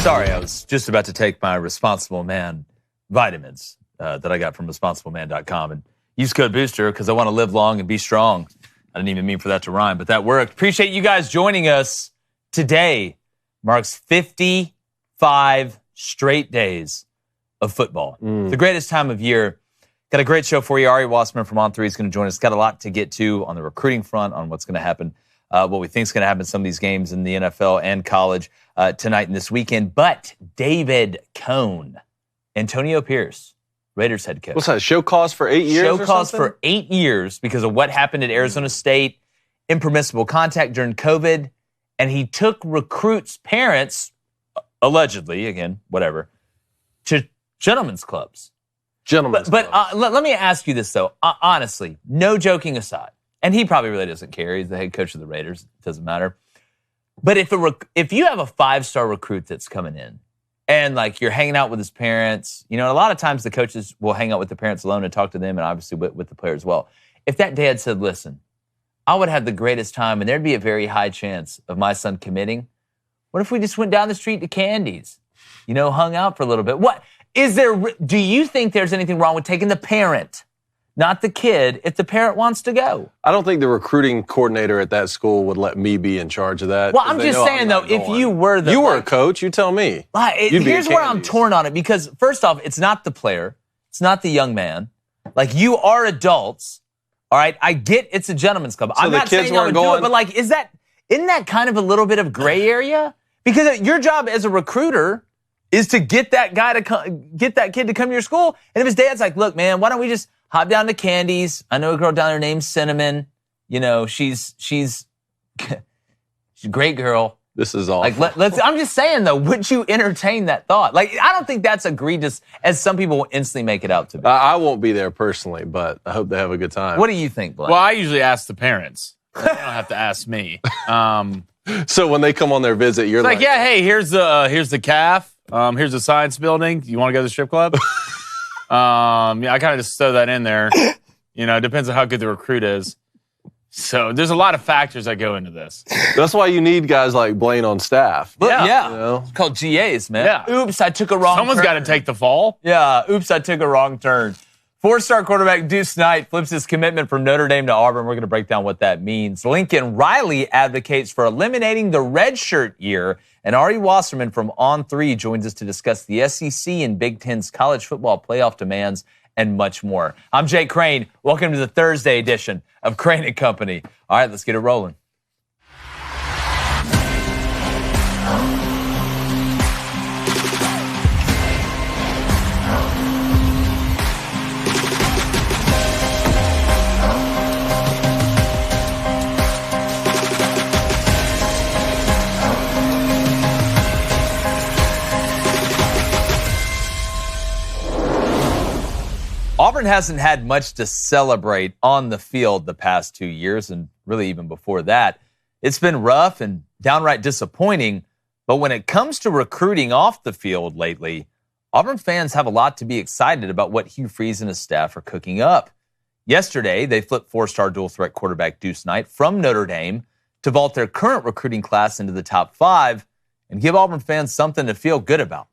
Sorry, I was just about to take my Responsible Man vitamins that I got from responsibleman.com and use code BOOSTER because I want to live long and be strong. I didn't even mean for that to rhyme, but that worked. Appreciate you guys joining us. Today marks 55 straight days of football. The greatest time of year. Got a great show for you. Ari Wasserman from On3 is going to join us. Got a lot to get to on the recruiting front, on what's going to happen, what we think is going to happen in some of these games in the NFL and college tonight and this weekend. But David Cone, Antonio Pierce, Raiders head coach. What's that, show cause for 8 years Show cause for 8 years because of what happened at Arizona State, impermissible contact during COVID, and he took recruits' parents, allegedly, again, whatever, to gentlemen's clubs. But let me ask you this, though. Honestly, no joking aside, and he probably really doesn't care. He's the head coach of the Raiders. It doesn't matter. But if you have a 5-star recruit that's coming in and, like, you're hanging out with his parents, you know, a lot of times the coaches will hang out with the parents alone and talk to them and obviously with the players as well. If that dad said, listen, I would have the greatest time and there'd be a very high chance of my son committing, what if we just went down the street to Candy's, you know, hung out for a little bit? Do you think there's anything wrong with taking the parent, not the kid, if the parent wants to go? I don't think the recruiting coordinator at that school would let me be in charge of that. Well, I'm just saying, though, if you were You were a coach, you tell me. Here's where I'm torn on it, because first off, it's not the player. It's not the young man. Like, you are adults. All right? I get it's a gentleman's club. So I'm not saying I would do it, but, like, isn't that kind of a little bit of gray area? Because your job as a recruiter is to get that kid to come to your school. And if his dad's like, look, man, why don't we just hop down to Candy's? I know a girl down there named Cinnamon. You know, she's a great girl. This is awful. Like, I'm just saying, though, would you entertain that thought? Like, I don't think that's egregious as some people will instantly make it out to be. I won't be there personally, but I hope they have a good time. What do you think, Blake? Well, I usually ask the parents. They don't have to ask me. So when they come on their visit, you're like, yeah, hey, here's the calf. Here's the science building. You want to go to the strip club? Yeah, I kind of just throw that in there. You know, it depends on how good the recruit is. So there's a lot of factors that go into this. That's why you need guys like Blaine on staff. Yeah. You know? It's called GAs, man. Yeah. Oops, I took a wrong turn. Someone's got to take the fall. Yeah, oops, I took a wrong turn. 4-star quarterback Deuce Knight flips his commitment from Notre Dame to Auburn. We're going to break down what that means. Lincoln Riley advocates for eliminating the redshirt year. And Ari Wasserman from On3 joins us to discuss the SEC and Big Ten's college football playoff demands and much more. I'm Jake Crain. Welcome to the Thursday edition of Crain & Company. All right, let's get it rolling. Auburn hasn't had much to celebrate on the field the past 2 years, and really even before that. It's been rough and downright disappointing, but when it comes to recruiting off the field lately, Auburn fans have a lot to be excited about what Hugh Freeze and his staff are cooking up. Yesterday, they flipped 4-star dual-threat quarterback Deuce Knight from Notre Dame to vault their current recruiting class into the top 5 and give Auburn fans something to feel good about.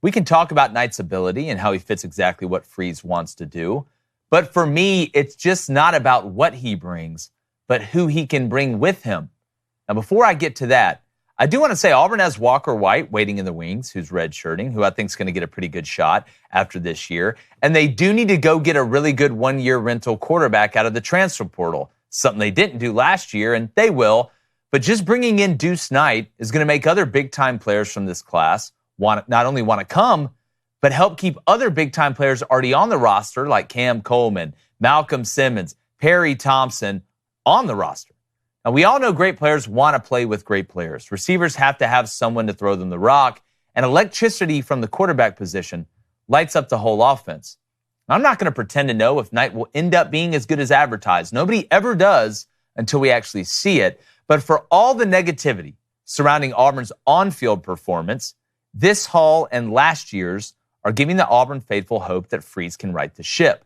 We can talk about Knight's ability and how he fits exactly what Freeze wants to do. But for me, it's just not about what he brings, but who he can bring with him. Now, before I get to that, I do want to say Auburn has Walker White waiting in the wings, who's redshirting, who I think is going to get a pretty good shot after this year. And they do need to go get a really good one-year rental quarterback out of the transfer portal, something they didn't do last year, and they will. But just bringing in Deuce Knight is going to make other big-time players from this class not only want to come, but help keep other big-time players already on the roster, like Cam Coleman, Malcolm Simmons, Perry Thompson, on the roster. Now, we all know great players want to play with great players. Receivers have to have someone to throw them the rock, and electricity from the quarterback position lights up the whole offense. I'm not going to pretend to know if Knight will end up being as good as advertised. Nobody ever does until we actually see it. But for all the negativity surrounding Auburn's on-field performance, this haul and last year's are giving the Auburn faithful hope that Freeze can right the ship.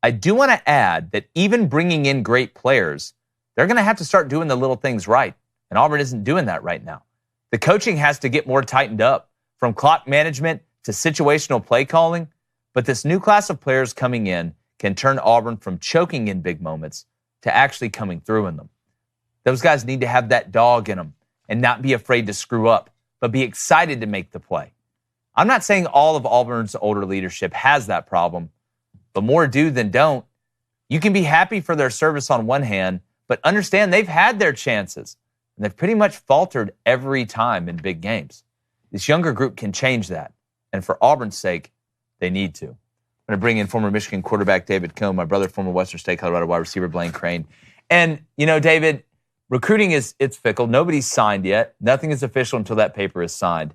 I do want to add that even bringing in great players, they're going to have to start doing the little things right. And Auburn isn't doing that right now. The coaching has to get more tightened up. from clock management to situational play calling. But this new class of players coming in can turn Auburn from choking in big moments to actually coming through in them. Those guys need to have that dog in them and not be afraid to screw up, but be excited to make the play. I'm not saying all of Auburn's older leadership has that problem, but more do than don't. You can be happy for their service on one hand, but understand they've had their chances, and they've pretty much faltered every time in big games. This younger group can change that, and for Auburn's sake, they need to. I'm going to bring in former Michigan quarterback David Cohn, my brother, former Western State Colorado wide receiver Crain. And, David, recruiting it's fickle. Nobody's signed yet. Nothing is official until that paper is signed.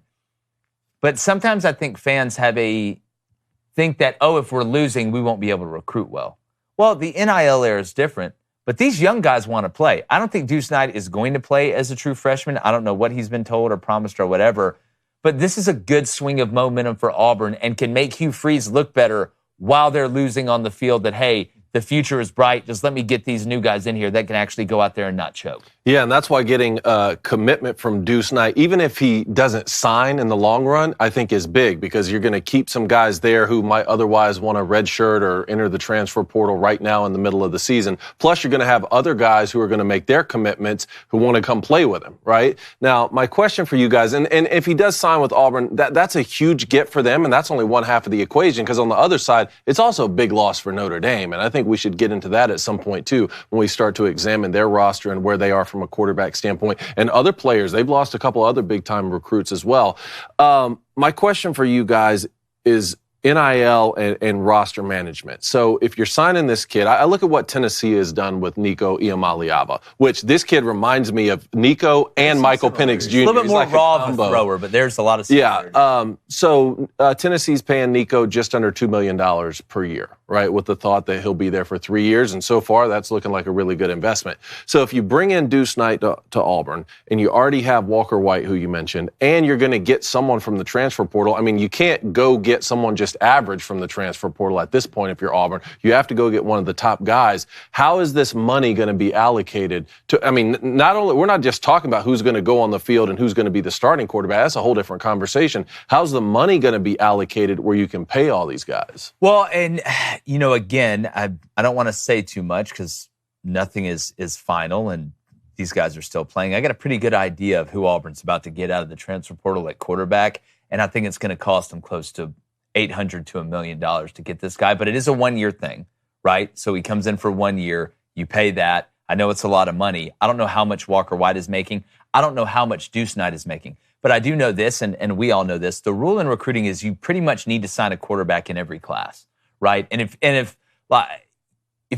But sometimes I think fans think that, if we're losing, we won't be able to recruit well. Well, the NIL era is different, but these young guys want to play. I don't think Deuce Knight is going to play as a true freshman. I don't know what he's been told or promised or whatever, but this is a good swing of momentum for Auburn and can make Hugh Freeze look better while they're losing on the field that, hey, the future is bright. Just let me get these new guys in here that can actually go out there and not choke. Yeah, and that's why getting a commitment from Deuce Knight, even if he doesn't sign in the long run, I think is big because you're going to keep some guys there who might otherwise want a redshirt or enter the transfer portal right now in the middle of the season. Plus, you're going to have other guys who are going to make their commitments who want to come play with him, right? Now, my question for you guys, and if he does sign with Auburn, that's a huge get for them, and that's only one half of the equation because on the other side, it's also a big loss for Notre Dame, and I think we should get into that at some point, too, when we start to examine their roster and where they are from a quarterback standpoint. And other players, they've lost a couple other big-time recruits as well. My question for you guys is NIL and roster management. So if you're signing this kid, I look at what Tennessee has done with Nico Iamaleava, which this kid reminds me of Nico and Michael Penix Jr. A little bit more raw of a thrower, but there's a lot of similarities. Yeah. So Tennessee's paying Nico just under $2 million per year, right, with the thought that he'll be there for 3 years. And so far, that's looking like a really good investment. So if you bring in Deuce Knight to Auburn, and you already have Walker White, who you mentioned, and you're going to get someone from the transfer portal, I mean, you can't go get someone just average from the transfer portal at this point if you're Auburn. You have to go get one of the top guys. How is this money going to be allocated to, I mean, we're not just talking about who's going to go on the field and who's going to be the starting quarterback. That's a whole different conversation. How's the money going to be allocated where you can pay all these guys? Well, and, again, I don't want to say too much because nothing is final and these guys are still playing. I got a pretty good idea of who Auburn's about to get out of the transfer portal at quarterback, and I think it's going to cost them close to $800,000 to $1 million to get this guy, but it is a one-year thing, right? So he comes in for 1 year, you pay that. I know it's a lot of money. I don't know how much Walker White is making. I don't know how much Deuce Knight is making, but I do know this, and we all know this. The rule in recruiting is you pretty much need to sign a quarterback in every class, right? And if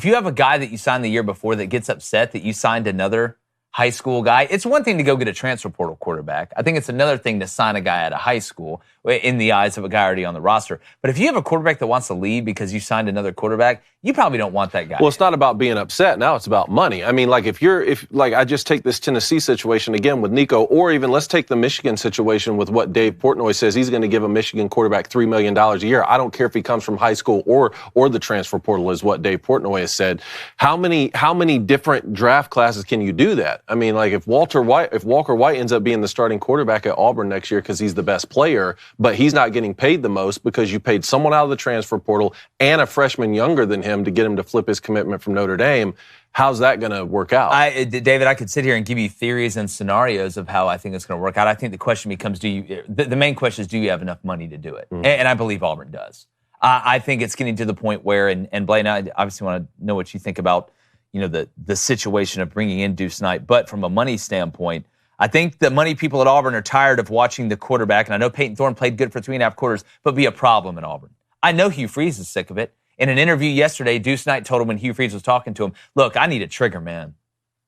you have a guy that you signed the year before that gets upset that you signed another high school guy, it's one thing to go get a transfer portal quarterback. I think it's another thing to sign a guy out of high school in the eyes of a guy already on the roster. But if you have a quarterback that wants to leave because you signed another quarterback, you probably don't want that guy. Well, it's not about being upset. Now it's about money. I mean, like if I just take this Tennessee situation again with Nico, or even let's take the Michigan situation with what Dave Portnoy says. He's going to give a Michigan quarterback $3 million a year. I don't care if he comes from high school or the transfer portal is what Dave Portnoy has said. How many different draft classes can you do that? I mean, like if Walker White ends up being the starting quarterback at Auburn next year because he's the best player, but he's not getting paid the most because you paid someone out of the transfer portal and a freshman younger than him to get him to flip his commitment from Notre Dame, how's that going to work out? David, I could sit here and give you theories and scenarios of how I think it's going to work out. I think the question becomes, the main question is, do you have enough money to do it? Mm-hmm. And I believe Auburn does. I think it's getting to the point where, and Blaine, I obviously want to know what you think about the situation of bringing in Deuce Knight. But from a money standpoint, I think the money people at Auburn are tired of watching the quarterback, and I know Peyton Thorne played good for 3.5 quarters, but be a problem in Auburn. I know Hugh Freeze is sick of it. In an interview yesterday, Deuce Knight told him when Hugh Freeze was talking to him, look, I need a trigger man.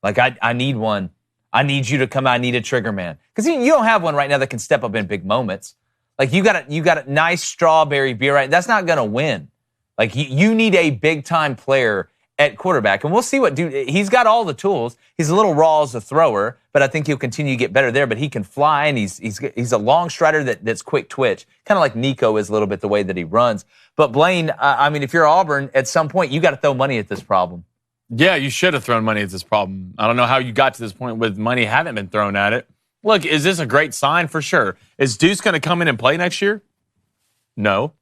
Like, I need one. I need you to come out. I need a trigger man. Because you don't have one right now that can step up in big moments. Like, you got a nice strawberry beer, right? That's not going to win. Like, you need a big-time player at quarterback. And we'll see what he's got all the tools. He's a little raw as a thrower, but I think he'll continue to get better there. But he can fly, and he's a long strider that's quick twitch, kind of like Nico is a little bit the way that he runs. But Blaine, I mean, if you're Auburn, at some point you got to throw money at this problem. Yeah, you should have thrown money at this problem. I don't know how you got to this point with money having been thrown at it. Look, is this a great sign? For sure. Is Deuce going to come in and play next year? No,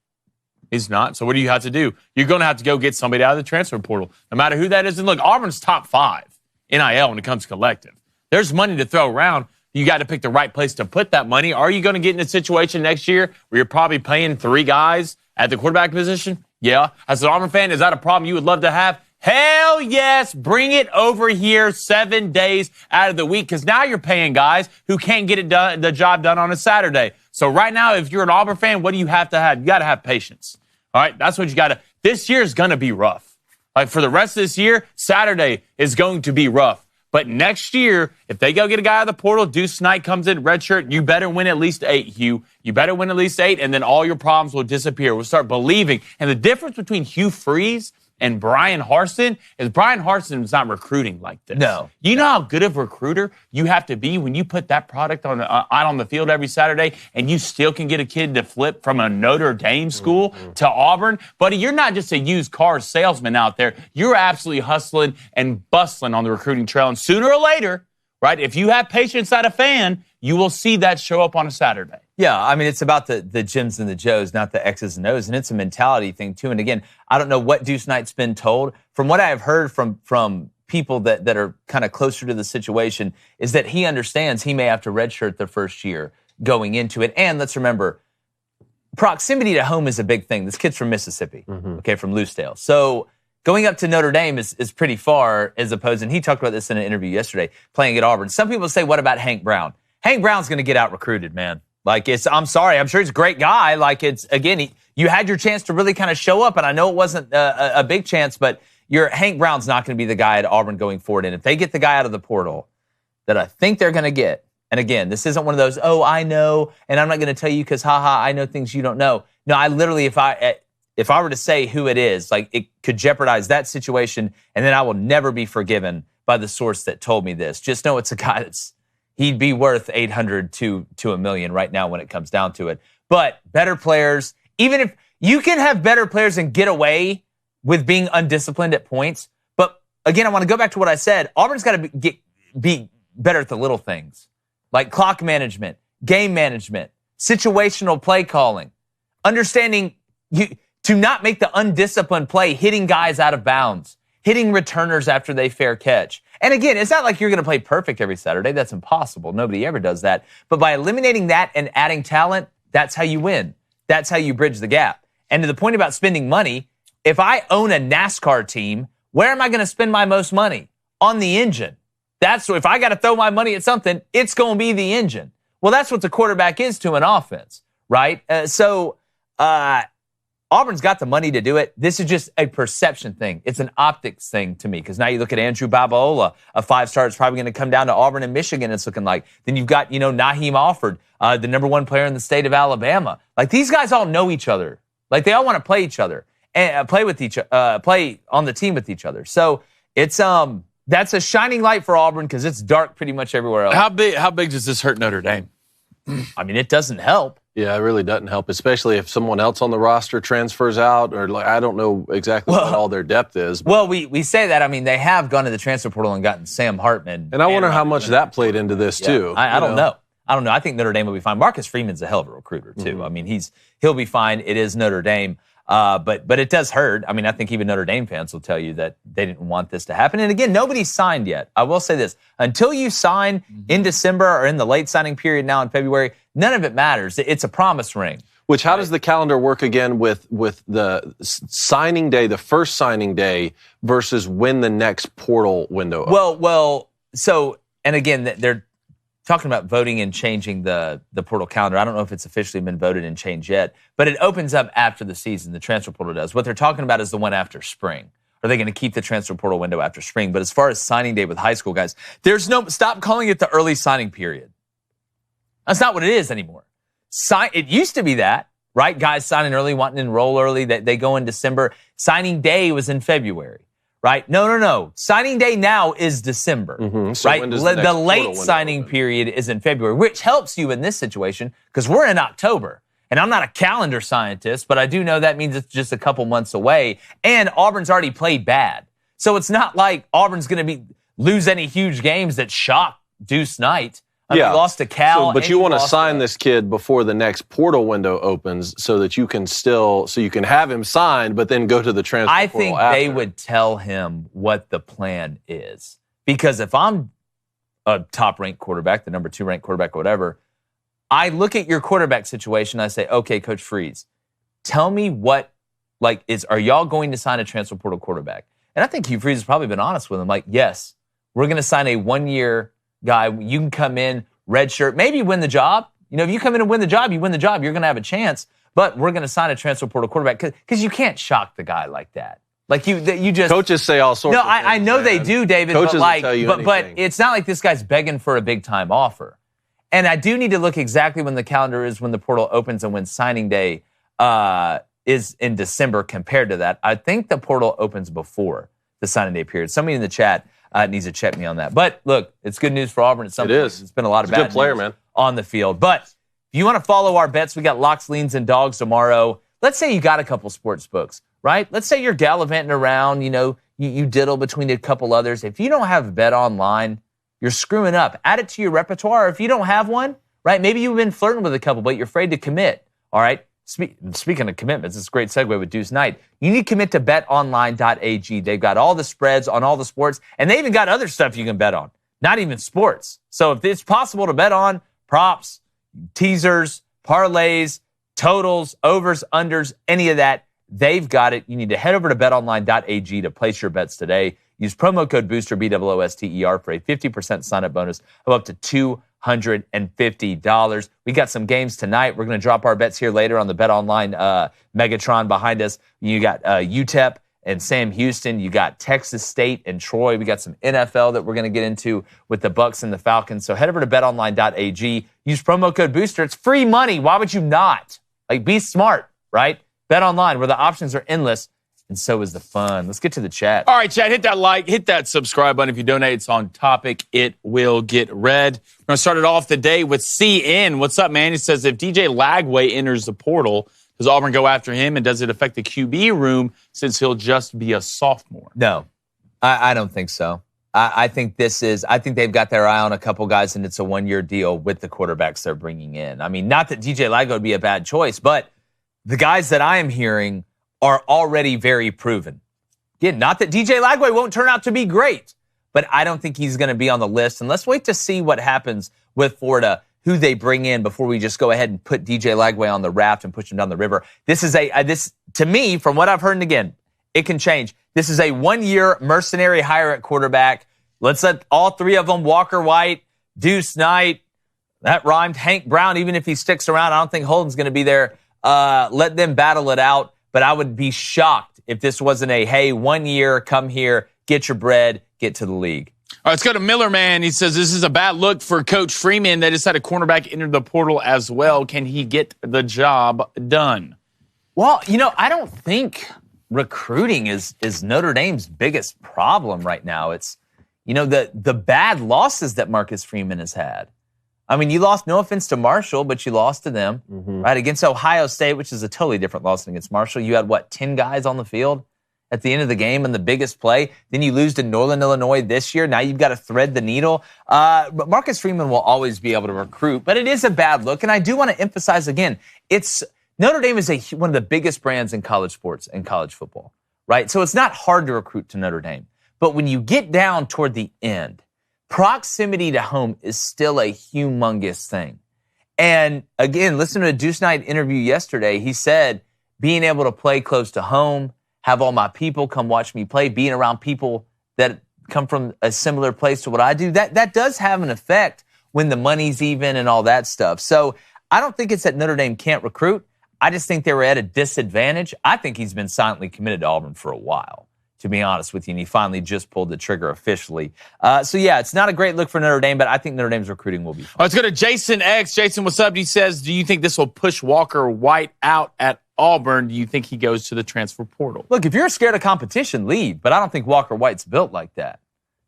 he's not. So what do you have to do? You're going to have to go get somebody out of the transfer portal, no matter who that is. And look, Auburn's top 5 NIL when it comes to collective. There's money to throw around. You got to pick the right place to put that money. Are you going to get in a situation next year where you're probably paying 3 guys at the quarterback position? Yeah. As an Auburn fan, is that a problem you would love to have? Hell yes. Bring it over here 7 days out of the week, because now you're paying guys who can't get the job done on a Saturday. So right now, if you're an Auburn fan, what do you have to have? You got to have patience. All right? That's what you got to. This year is going to be rough. Like for the rest of this year, Saturday is going to be rough. But next year, if they go get a guy out of the portal, Deuce Knight comes in, redshirt, you better win at least 8, Hugh. You better win at least 8, and then all your problems will disappear. We'll start believing. And the difference between Hugh Freeze and Brian Harsin is Brian Harsin is not recruiting like this. No. You know how good of a recruiter you have to be when you put that product out on the field every Saturday and you still can get a kid to flip from a Notre Dame school to Auburn? Buddy, you're not just a used car salesman out there. You're absolutely hustling and bustling on the recruiting trail. And sooner or later, right, if you have patience at a fan, you will see that show up on a Saturday. Yeah, I mean, it's about the Jims and the Joes, not the X's and O's, and it's a mentality thing, too. And again, I don't know what Deuce Knight's been told. From what I have heard from people that are kind of closer to the situation is that he understands he may have to redshirt the first year going into it. And let's remember, proximity to home is a big thing. This kid's from Mississippi, okay, from Loosedale. So going up to Notre Dame is pretty far as opposed, and he talked about this in an interview yesterday, playing at Auburn. Some people say, what about Hank Brown? Hank Brown's going to get out-recruited, man. Like, I'm sorry. I'm sure he's a great guy. Like, again, you had your chance to really kind of show up, and I know it wasn't a big chance, but Hank Brown's not going to be the guy at Auburn going forward. And if they get the guy out of the portal that I think they're going to get, and again, this isn't one of those, oh, I know, and I'm not going to tell you because, haha, I know things you don't know. No, I literally, if I were to say who it is, like, it could jeopardize that situation, and then I will never be forgiven by the source that told me this. Just know it's a guy he'd be worth $800 to $1 million right now when it comes down to it. But better players, even if you can have better players and get away with being undisciplined at points. But again, I want to go back to what I said. Auburn's got to be better at the little things, like clock management, game management, situational play calling, understanding to not make the undisciplined play, hitting guys out of bounds, hitting returners after they fair catch. And again, it's not like you're going to play perfect every Saturday. That's impossible. Nobody ever does that. But by eliminating that and adding talent, that's how you win. That's how you bridge the gap. And to the point about spending money, if I own a NASCAR team, where am I going to spend my most money? On the engine. So if I got to throw my money at something, it's going to be the engine. Well, that's what the quarterback is to an offense, right? Auburn's got the money to do it. This is just a perception thing. It's an optics thing to me, because now you look at Andrew Babaola, a 5-star, is probably going to come down to Auburn and Michigan, it's looking like. Then you've got, Naheem Offord, the number 1 player in the state of Alabama. Like, these guys all know each other. Like, they all want to play each other and play on the team with each other. So it's that's a shining light for Auburn, because it's dark pretty much everywhere else. How big does this hurt Notre Dame? I mean, it doesn't help. Yeah, it really doesn't help, especially if someone else on the roster transfers out, or I don't know exactly what all their depth is. Well, we say that. I mean, they have gone to the transfer portal and gotten Sam Hartman. And I wonder how much that played into this, too. I don't know. I don't know. I think Notre Dame will be fine. Marcus Freeman's a hell of a recruiter, too. I mean, he'll be fine. It is Notre Dame. But it does hurt. I mean, I think even Notre Dame fans will tell you that they didn't want this to happen. And again, nobody's signed yet. I will say this. Until you sign in December or in the late signing period now in February, none of it matters. It's a promise ring. How does the calendar work again with the signing day, the first signing day, versus when the next portal window opens? And again, they're talking about voting and changing the portal calendar. I don't know if it's officially been voted and changed yet, but it opens up after the season. The transfer portal does. What they're talking about is the one after spring. Are they going to keep the transfer portal window after spring? But as far as signing day with high school guys, stop calling it the early signing period. That's not what it is anymore. It used to be that, right? Guys signing early, wanting to enroll early, they go in December. Signing day was in February. Right? No. Signing day now is December, So right? when does The late signing period is in February, which helps you in this situation because we're in October. And I'm not a calendar scientist, but I do know that means it's just a couple months away. And Auburn's already played bad. So it's not like Auburn's going to lose any huge games that shock Deuce Knight. I mean, you lost to Cal. But you want to sign this kid before the next portal window opens so that you can have him signed, but then go to the transfer portal I think after. they would tell him what the plan is. Because if I'm a top-ranked quarterback, the number 2 ranked quarterback or whatever, I look at your quarterback situation, I say, okay, Coach Freeze, tell me what, are y'all going to sign a transfer portal quarterback? And I think Hugh Freeze has probably been honest with him. Yes, we're going to sign a 1-year guy. You can come in, redshirt, maybe win the job. If you come in and win the job, you win the job. You're going to have a chance. But we're going to sign a transfer portal quarterback because you can't shock the guy like that. You just coaches say all sorts. No, of things, I know they do, David. Coaches but will tell you but it's not like this guy's begging for a big time offer. And I do need to look exactly when the calendar is, when the portal opens, and when signing day is in December compared to that. I think the portal opens before the signing day period. Somebody in the chat needs to check me on that. But look, it's good news for Auburn. It is. It's been a lot of bad good player, news man, on the field. But if you want to follow our bets, we got locks, leans, and dogs tomorrow. Let's say you got a couple sports books, right? Let's say you're gallivanting around, you diddle between a couple others. If you don't have Bet Online, you're screwing up. Add it to your repertoire. If you don't have one, right, maybe you've been flirting with a couple, but you're afraid to commit, all right? Speaking of commitments, it's a great segue with Deuce Knight. You need to commit to betonline.ag. They've got all the spreads on all the sports, and they even got other stuff you can bet on, not even sports. So if it's possible to bet on props, teasers, parlays, totals, overs, unders, any of that, they've got it. You need to head over to betonline.ag to place your bets today. Use promo code BOOSTER, BOOSTER, for a 50% sign-up bonus of up to $250. We got some games tonight. We're going to drop our bets here later on the BetOnline Megatron behind us. You got UTEP and Sam Houston. You got Texas State and Troy. We got some NFL that we're going to get into with the Bucks and the Falcons. So head over to betonline.ag. Use promo code BOOSTER. It's free money. Why would you not? Be smart, right? Bet Online, where the options are endless, and so is the fun. Let's get to the chat. All right, chat, hit that like, hit that subscribe button. If you donate, it's on topic. It will get read. We're going to start it off the day with CN. What's up, man? He says, if DJ Lagway enters the portal, does Auburn go after him, and does it affect the QB room since he'll just be a sophomore? No, I don't think so. I think they've got their eye on a couple guys, and it's a 1-year deal with the quarterbacks they're bringing in. I mean, not that DJ Lagway would be a bad choice, but the guys that I am hearing are already very proven. Again, not that DJ Lagway won't turn out to be great, but I don't think he's going to be on the list. And let's wait to see what happens with Florida, who they bring in, before we just go ahead and put DJ Lagway on the raft and push him down the river. This is this to me, from what I've heard, and again, it can change. This is a 1-year mercenary hire at quarterback. Let's let all three of them, Walker White, Deuce Knight, that rhymed, Hank Brown, even if he sticks around, I don't think Holden's going to be there. Let them battle it out. But I would be shocked if this wasn't hey, 1 year, come here, get your bread, get to the league. All right, let's go to Miller, man. He says, this is a bad look for Coach Freeman. They just had a cornerback enter the portal as well. Can he get the job done? Well, I don't think recruiting is Notre Dame's biggest problem right now. It's, the bad losses that Marcus Freeman has had. I mean, you lost, no offense to Marshall, but you lost to them, right? Against Ohio State, which is a totally different loss than against Marshall. You had, 10 guys on the field at the end of the game in the biggest play. Then you lose to Northern Illinois this year. Now you've got to thread the needle. But Marcus Freeman will always be able to recruit, but it is a bad look. And I do want to emphasize again, Notre Dame is one of the biggest brands in college sports and college football, right? So it's not hard to recruit to Notre Dame. But when you get down toward the end, proximity to home is still a humongous thing. And again, listen to a Deuce Knight interview yesterday. He said, being able to play close to home, have all my people come watch me play, being around people that come from a similar place to what I do, that does have an effect when the money's even and all that stuff. So I don't think it's that Notre Dame can't recruit. I just think they were at a disadvantage. I think he's been silently committed to Auburn for a while, to be honest with you, and he finally just pulled the trigger officially. So, yeah, it's not a great look for Notre Dame, but I think Notre Dame's recruiting will be fine. Let's go to Jason X. Jason, what's up? He says, do you think this will push Walker White out at Auburn? Do you think he goes to the transfer portal? Look, if you're scared of competition, leave, but I don't think Walker White's built like that.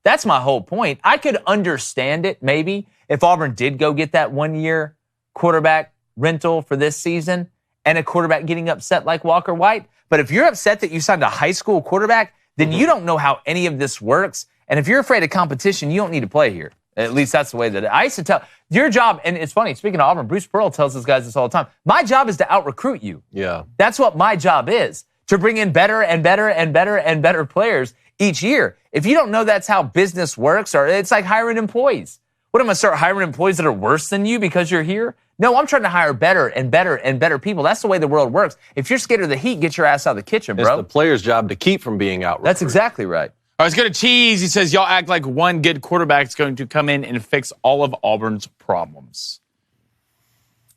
That's my whole point. I could understand it, maybe, if Auburn did go get that 1-year quarterback rental for this season and a quarterback getting upset like Walker White. But if you're upset that you signed a high school quarterback, then you don't know how any of this works. And if you're afraid of competition, you don't need to play here. At least that's the way that I used to tell. Your job, and it's funny, speaking of Auburn, Bruce Pearl tells his guys this all the time. My job is to out-recruit you. Yeah. That's what my job is, to bring in better and better and better and better players each year. If you don't know that's how business works, or it's like hiring employees. What, am I start hiring employees that are worse than you because you're here? No, I'm trying to hire better and better and better people. That's the way the world works. If you're scared of the heat, get your ass out of the kitchen, bro. It's the player's job to keep from being out. That's exactly right. All right, let's go to Cheese. He says, y'all act like one good quarterback is going to come in and fix all of Auburn's problems.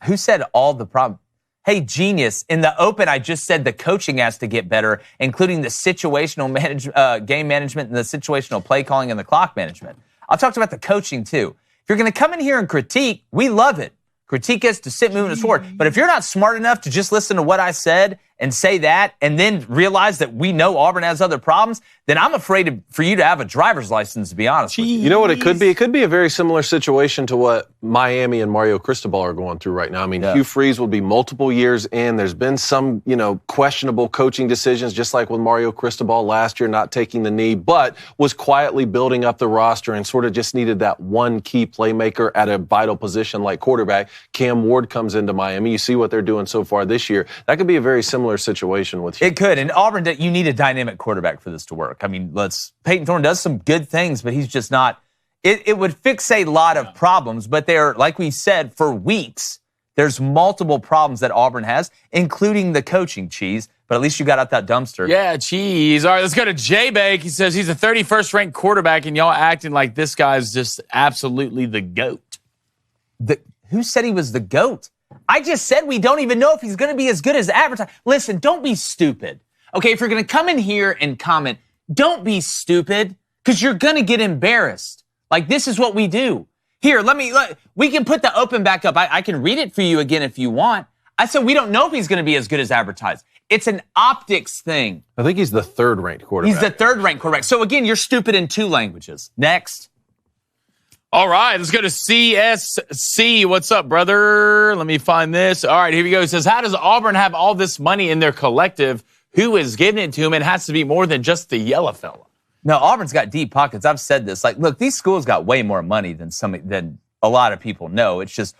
Who said all the problems? Hey, genius. In the open, I just said the coaching has to get better, including the situational game management and the situational play calling and the clock management. I talked about the coaching, too. If you're going to come in here and critique, we love it. Critique us to sit moving us forward. But if you're not smart enough to just listen to what I said and say that and then realize that we know Auburn has other problems, then I'm afraid for you to have a driver's license, to be honest with you. You know what it could be? It could be a very similar situation to what Miami and Mario Cristobal are going through right now. I mean, Hugh Freeze will be multiple years in. There's been some, questionable coaching decisions, just like with Mario Cristobal last year, not taking the knee, but was quietly building up the roster and sort of just needed that one key playmaker at a vital position like quarterback. Cam Ward comes into Miami. You see what they're doing so far this year. That could be a very similar situation with Hugh. It could. And Auburn, you need a dynamic quarterback for this to work. I mean, Peyton Thorne does some good things, but he's just not. It would fix a lot of problems, but they're, like we said, for weeks, there's multiple problems that Auburn has, including the coaching, Cheese. But at least you got out that dumpster. Yeah, Cheese. All right, let's go to J-Bake. He says he's a 31st ranked quarterback, and y'all acting like this guy's just absolutely the GOAT. Who said he was the GOAT? I just said we don't even know if he's going to be as good as advertised. Listen, don't be stupid. Okay, if you're going to come in here and comment, don't be stupid, because you're going to get embarrassed. Like, this is what we do. Here, we can put the open back up. I can read it for you again if you want. I said we don't know if he's going to be as good as advertised. It's an optics thing. I think he's the third-ranked quarterback. He's the third-ranked quarterback. So, again, you're stupid in 2 languages. Next. All right, let's go to CSC. What's up, brother? Let me find this. All right, here we go. He says, how does Auburn have all this money in their collective? Who is giving it to him? It has to be more than just the yellow fella. No, Auburn's got deep pockets. I've said this. Like, look, these schools got way more money than a lot of people know. It's just,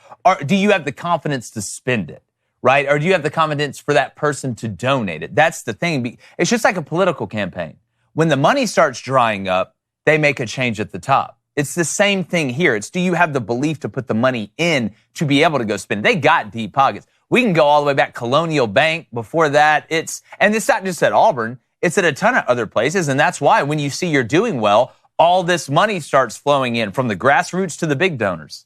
do you have the confidence to spend it, right? Or do you have the confidence for that person to donate it? That's the thing. It's just like a political campaign. When the money starts drying up, they make a change at the top. It's the same thing here. It's, do you have the belief to put the money in to be able to go spend it? They got deep pockets. We can go all the way back Colonial Bank. Before that, and it's not just at Auburn. It's at a ton of other places, and that's why when you see you're doing well, all this money starts flowing in from the grassroots to the big donors.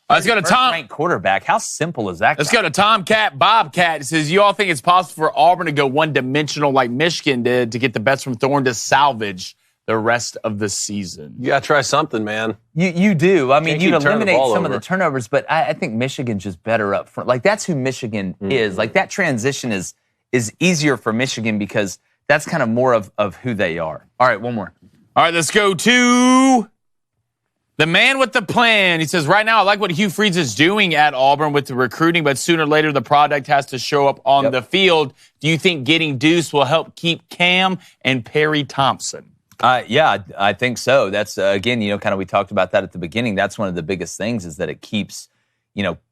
Let's go to Tom. Ranked quarterback. How simple is that? Let's go to Tomcat Bobcat. It says, you all think it's possible for Auburn to go one-dimensional like Michigan did to get the best from Thorne to salvage the rest of the season? You got to try something, man. You do. I mean, you'd eliminate some over. of the turnovers, but I think Michigan's just better up front. Like, that's who Michigan is. Like, that transition is easier for Michigan because that's kind of more of who they are. All right, one more. All right, let's go to the man with the plan. He says, right now, I like what Hugh Freeze is doing at Auburn with the recruiting, but sooner or later, the product has to show up on the field. Do you think getting Deuce will help keep Cam and Perry Thompson? Yeah, I think so. That's, again, kind of we talked about that at the beginning. That's one of the biggest things is that it keeps,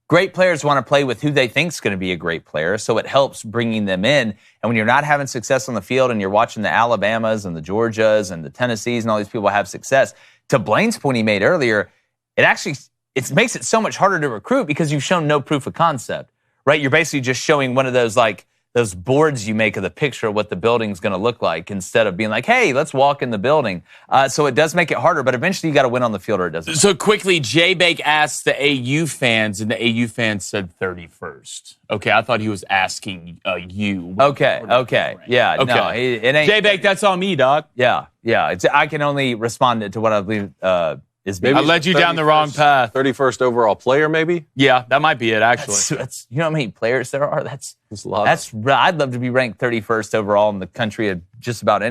great players want to play with who they think is going to be a great player, so it helps bringing them in. And when you're not having success on the field and you're watching the Alabamas and the Georgias and the Tennessees and all these people have success, to Blaine's point he made earlier, it makes it so much harder to recruit because you've shown no proof of concept, right? You're basically just showing one of those, those boards you make of the picture of what the building's going to look like instead of being like, hey, let's walk in the building. So it does make it harder, but eventually you got to win on the field or it doesn't. So quickly, J-Bake asked the AU fans, and the AU fans said 31st. Okay, I thought he was asking you. Okay. Yeah, okay. No, it ain't. J-Bake, that's on me, dog. Yeah. I can only respond to what I believe is I led you down the wrong path. 31st overall player, maybe? Yeah, that might be it, actually. That's you know how many players there are? That's a lot. I'd love to be ranked 31st overall in the country of just about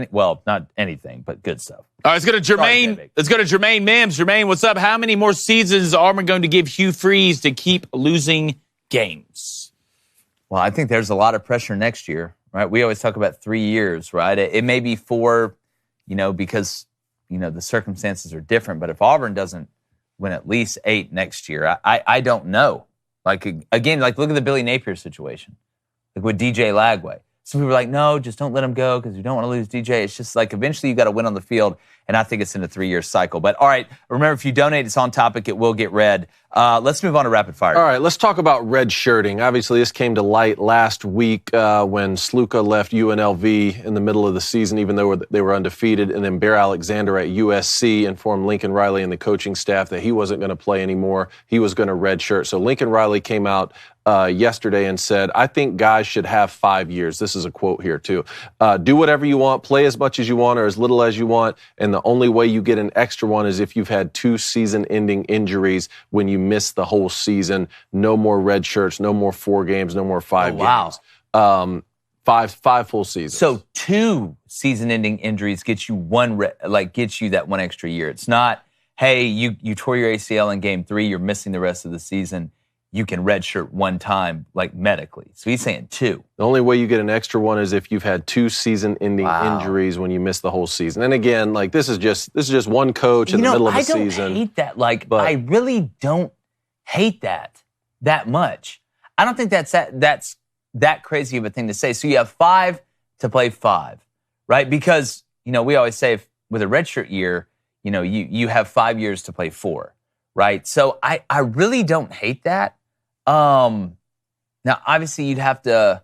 not anything, but good stuff. All right, let's go to Jermaine. Let's go to Jermaine Mims. Jermaine, what's up? How many more seasons is Auburn going to give Hugh Freeze to keep losing games? Well, I think there's a lot of pressure next year, right? We always talk about 3 years, right? It may be 4, because the circumstances are different. But if Auburn doesn't win at least 8 next year. I don't know. Like, again, like look at the Billy Napier situation, like with DJ Lagway. Some people are like, no, just don't let him go because you don't want to lose DJ. It's just like eventually you got to win on the field, and I think it's in a 3-year cycle. But all right, remember, if you donate, it's on topic. It will get read. Let's move on to rapid fire. All right, let's talk about red shirting. Obviously, this came to light last week when Sluka left UNLV in the middle of the season, even though they were undefeated. And then Bear Alexander at USC informed Lincoln Riley and the coaching staff that he wasn't going to play anymore. He was going to redshirt. So Lincoln Riley came out yesterday and said, I think guys should have 5 years. This is a quote here, too. Do whatever you want, play as much as you want or as little as you want, and the only way you get an extra one is if you've had 2 season-ending injuries when you miss the whole season. No more red shirts, no more 4 games, no more 5 games. Five full seasons. So 2 season-ending injuries get you gets you that 1 extra year. It's not, hey, you tore your ACL in game 3, you're missing the rest of the season. You can redshirt 1 time, like medically. So he's saying 2. The only way you get an extra one is if you've had 2 season-ending injuries when you miss the whole season. And again, like this is just one coach in the middle of the season. I don't hate that. I really don't hate that much. I don't think that's that crazy of a thing to say. So you have 5 to play 5, right? Because we always say with a redshirt year, you have 5 years to play 4, right? So I really don't hate that. Now, obviously, you'd have to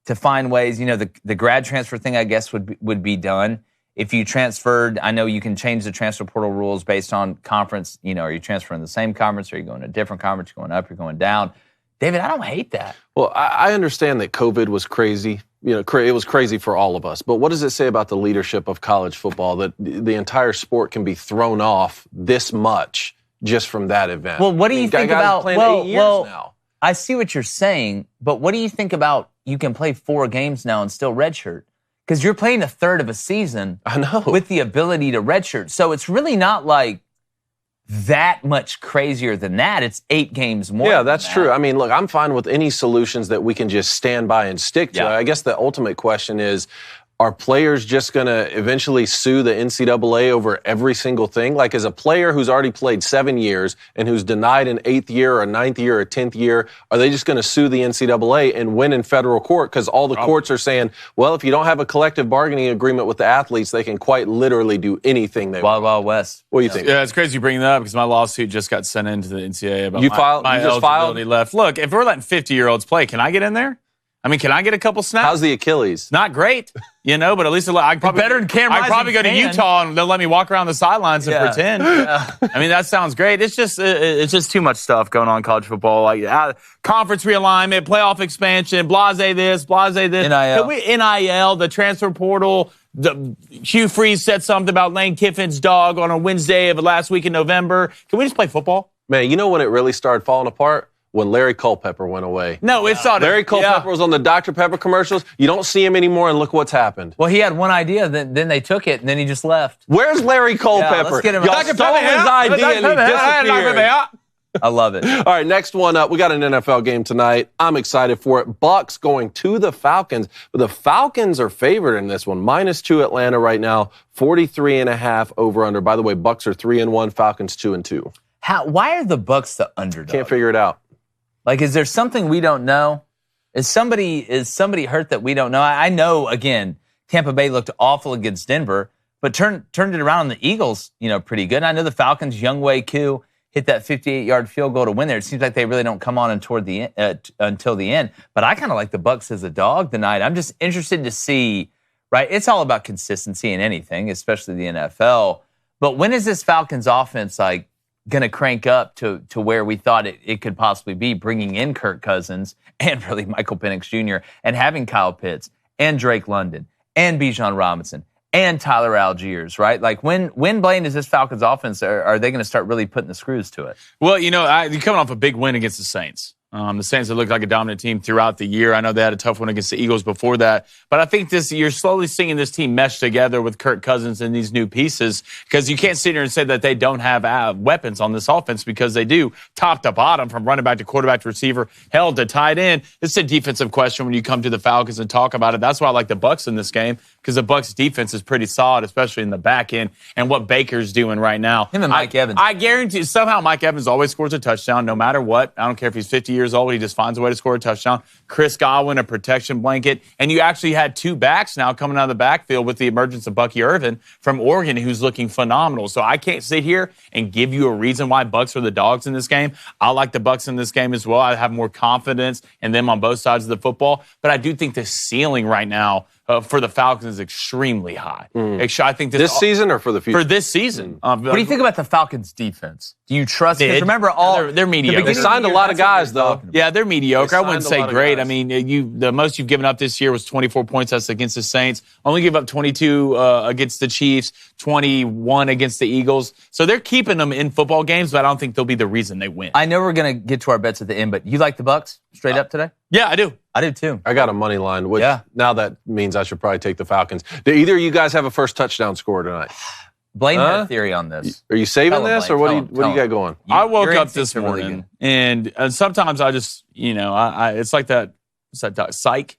find ways. The grad transfer thing, I guess, would be done. If you transferred, I know you can change the transfer portal rules based on conference. Are you transferring the same conference? Are you going to a different conference? You're going up? You're going down? David, I don't hate that. Well, I understand that COVID was crazy. It was crazy for all of us. But what does it say about the leadership of college football that the entire sport can be thrown off this much just from that event? Well, what do you think about? 8 years now. I see what you're saying, but what do you think about you can play 4 games now and still redshirt? Because you're playing a third of a season with the ability to redshirt. So it's really not like that much crazier than that. It's 8 games more. Yeah, that's true. I mean, look, I'm fine with any solutions that we can just stand by and stick to. Yeah. I guess the ultimate question is, are players just going to eventually sue the NCAA over every single thing? Like, as a player who's already played 7 years and who's denied an 8th year or a 9th year or a 10th year, are they just going to sue the NCAA and win in federal court? Because all the courts are saying, well, if you don't have a collective bargaining agreement with the athletes, they can quite literally do anything they want. Wild West. What do you think? Yeah, it's crazy you bring that up because my lawsuit just got sent into the NCAA about my eligibility left. Look, if we're letting 50-year-olds play, can I get in there? I mean, can I get a couple snaps? How's the Achilles? Not great, but at least I probably better than Cam I'd probably go to Rising Utah and they'll let me walk around the sidelines and pretend. Yeah. I mean, that sounds great. It's just too much stuff going on in college football, like conference realignment, playoff expansion, blase this, NIL, the transfer portal. Hugh Freeze said something about Lane Kiffin's dog on a Wednesday of last week in November. Can we just play football? Man, you know when it really started falling apart? When Larry Culpepper went away. No, it's not. Larry Culpepper was on the Dr. Pepper commercials. You don't see him anymore, and look what's happened. Well, he had one idea, then they took it, and then he just left. Where's Larry Culpepper? Let's get him. Y'all stole his idea, and he disappeared. I love it. All right, next one up. We got an NFL game tonight. I'm excited for it. Bucks going to the Falcons. But the Falcons are favored in this one. -2 Atlanta right now. 43.5 over/under. By the way, Bucks are 3-1. Falcons 2-2. Why are the Bucks the underdog? Can't figure it out. Like, is there something we don't know? Is somebody hurt that we don't know? I know, again, Tampa Bay looked awful against Denver, but turned it around on the Eagles, pretty good. And I know the Falcons, Younghoe Koo, hit that 58-yard field goal to win there. It seems like they really don't come on until the end. But I kind of like the Bucks as a dog tonight. I'm just interested to see, right? It's all about consistency in anything, especially the NFL. But when is this Falcons offense, going to crank up to where we thought it could possibly be, bringing in Kirk Cousins and really Michael Penix Jr. and having Kyle Pitts and Drake London and Bijan Robinson and Tyler Algiers, right? Like, when Blaine, is this Falcons offense, are they going to start really putting the screws to it? Well, you're coming off a big win against the Saints. The Saints have looked like a dominant team throughout the year. I know they had a tough one against the Eagles before that. But I think you're slowly seeing this team mesh together with Kirk Cousins and these new pieces, because you can't sit here and say that they don't have weapons on this offense, because they do, top to bottom, from running back to quarterback to receiver, hell to tight end. It's a defensive question when you come to the Falcons and talk about it. That's why I like the Bucs in this game, because the Bucs defense is pretty solid, especially in the back end, and what Baker's doing right now. Him and Mike Evans. I guarantee somehow Mike Evans always scores a touchdown, no matter what. I don't care if he's 50 years old, he just finds a way to score a touchdown. Chris Godwin, a protection blanket. And you actually had two backs now coming out of the backfield with the emergence of Bucky Irvin from Oregon, who's looking phenomenal. So I can't sit here and give you a reason why Bucs are the dogs in this game. I like the Bucs in this game as well. I have more confidence in them on both sides of the football. But I do think the ceiling right now for the Falcons is extremely high. I think this season or for the future? For this season. What do you think about the Falcons' defense? Do you trust? Because remember, they're mediocre. They signed a lot of guys, though. Yeah, they're mediocre. I wouldn't say great. I mean, the most you've given up this year was 24 points. That's against the Saints. Only give up 22 against the Chiefs, 21 against the Eagles. So they're keeping them in football games, but I don't think they'll be the reason they win. I know we're going to get to our bets at the end, but you like the Bucs straight up today? Yeah, I do. I do too. I got a money line, which now that means I should probably take the Falcons. Do either of you guys have a first touchdown score tonight? Blaine had a theory on this. Are you saving this, or what do you got going? I woke up this morning, and sometimes I just, it's like that. What's that? Psych?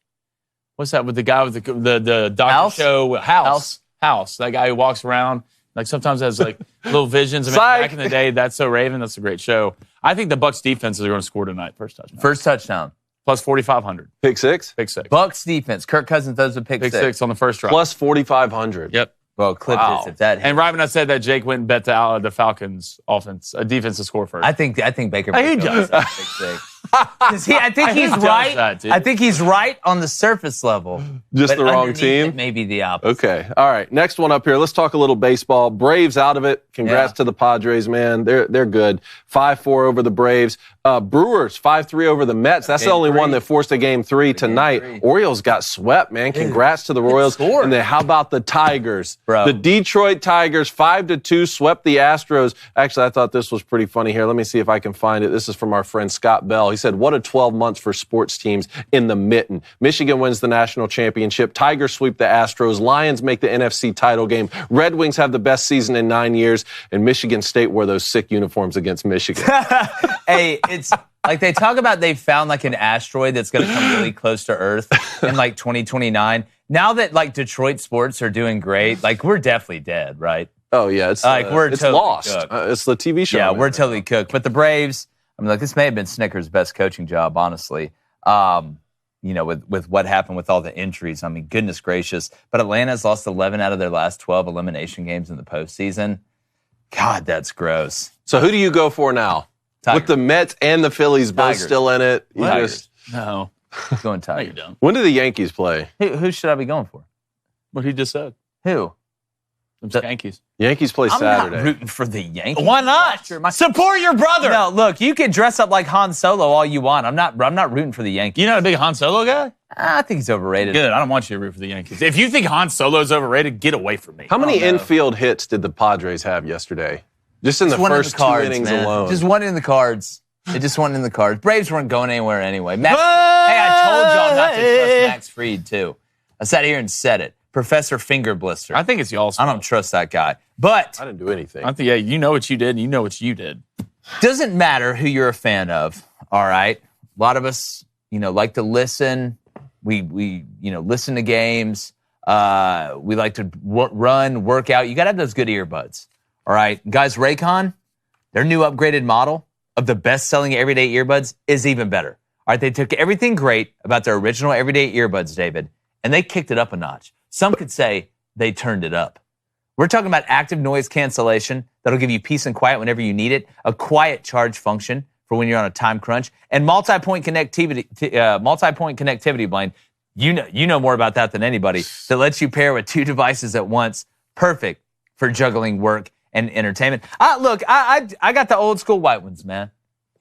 What's that with the guy with the doctor House? show? House. That guy who walks around, like sometimes has like little visions. I mean, back in the day, That's So Raven. That's a great show. I think the Bucs defense is going to score tonight. First touchdown. Plus 4,500. Pick six? Pick six. Bucs defense. Kirk Cousins throws a pick six on the first drive. Plus 4,500. Yep. Well, clip this if that hits. And right when I said that, Jake went and bet the Falcons offense, a defense to score first. I think Baker He does that pick six. I think he's right. I think he's right on the surface level. Just the wrong team? It may be the opposite. Okay. All right. Next one up here. Let's talk a little baseball. Braves out of it. Congrats to the Padres, man. They're good. 5-4 over the Braves. Brewers 5-3 over the Mets. That's the only one that forced a game 3 tonight. Orioles got swept, man. Congrats to the Royals. And then how about the Tigers? Bro. The Detroit Tigers 5-2 swept the Astros. Actually, I thought this was pretty funny here. Let me see if I can find it. This is from our friend Scott Bell. He said, what a 12 months for sports teams in the mitten. Michigan wins the national championship. Tigers sweep the Astros. Lions make the NFC title game. Red Wings have the best season in 9 years. And Michigan State wore those sick uniforms against Michigan. Hey, it's like they talk about they found like an asteroid that's going to come really close to Earth in like 2029. Now that like Detroit sports are doing great, like we're definitely dead, right? Oh, yeah. It's like it's totally lost. It's the TV show. Yeah, we're totally cooked. But the Braves, I mean, like this may have been Snicker's best coaching job, honestly. With what happened with all the injuries. I mean, goodness gracious. But Atlanta's lost 11 out of their last 12 elimination games in the postseason. God, that's gross. So who do you go for now? Tigers. With the Mets and the Phillies both still in it. No. Going Tigers. No, you don't. When do the Yankees play? Who should I be going for? What he just said. Who? The Yankees. Yankees play Saturday. I'm not rooting for the Yankees. Why not? Support your brother. No, look, you can dress up like Han Solo all you want. I'm not rooting for the Yankees. You're not a big Han Solo guy? I think he's overrated. Good. I don't want you to root for the Yankees. If you think Han Solo's overrated, get away from me. How many infield hits did the Padres have yesterday? Just in the first 2 innings alone. Just one in the cards. It just went in the cards. Braves weren't going anywhere anyway. Hey, I told y'all not to trust Max Fried, too. I sat here and said it. Professor Finger Blister. I think it's y'all's fault. I don't trust that guy. But I didn't do anything. I think, you know what you did, and you know what you did. Doesn't matter who you're a fan of, all right? A lot of us, like to listen. We listen to games. We like to run, work out. You got to have those good earbuds, all right? Guys, Raycon, their new upgraded model of the best-selling everyday earbuds is even better. All right, they took everything great about their original everyday earbuds, David, and they kicked it up a notch. Some could say they turned it up. We're talking about active noise cancellation that'll give you peace and quiet whenever you need it, a quiet charge function for when you're on a time crunch, and multi-point connectivity, Blaine. You know more about that than anybody. That lets you pair with 2 devices at once. Perfect for juggling work and entertainment. Look, I got the old school white ones, man.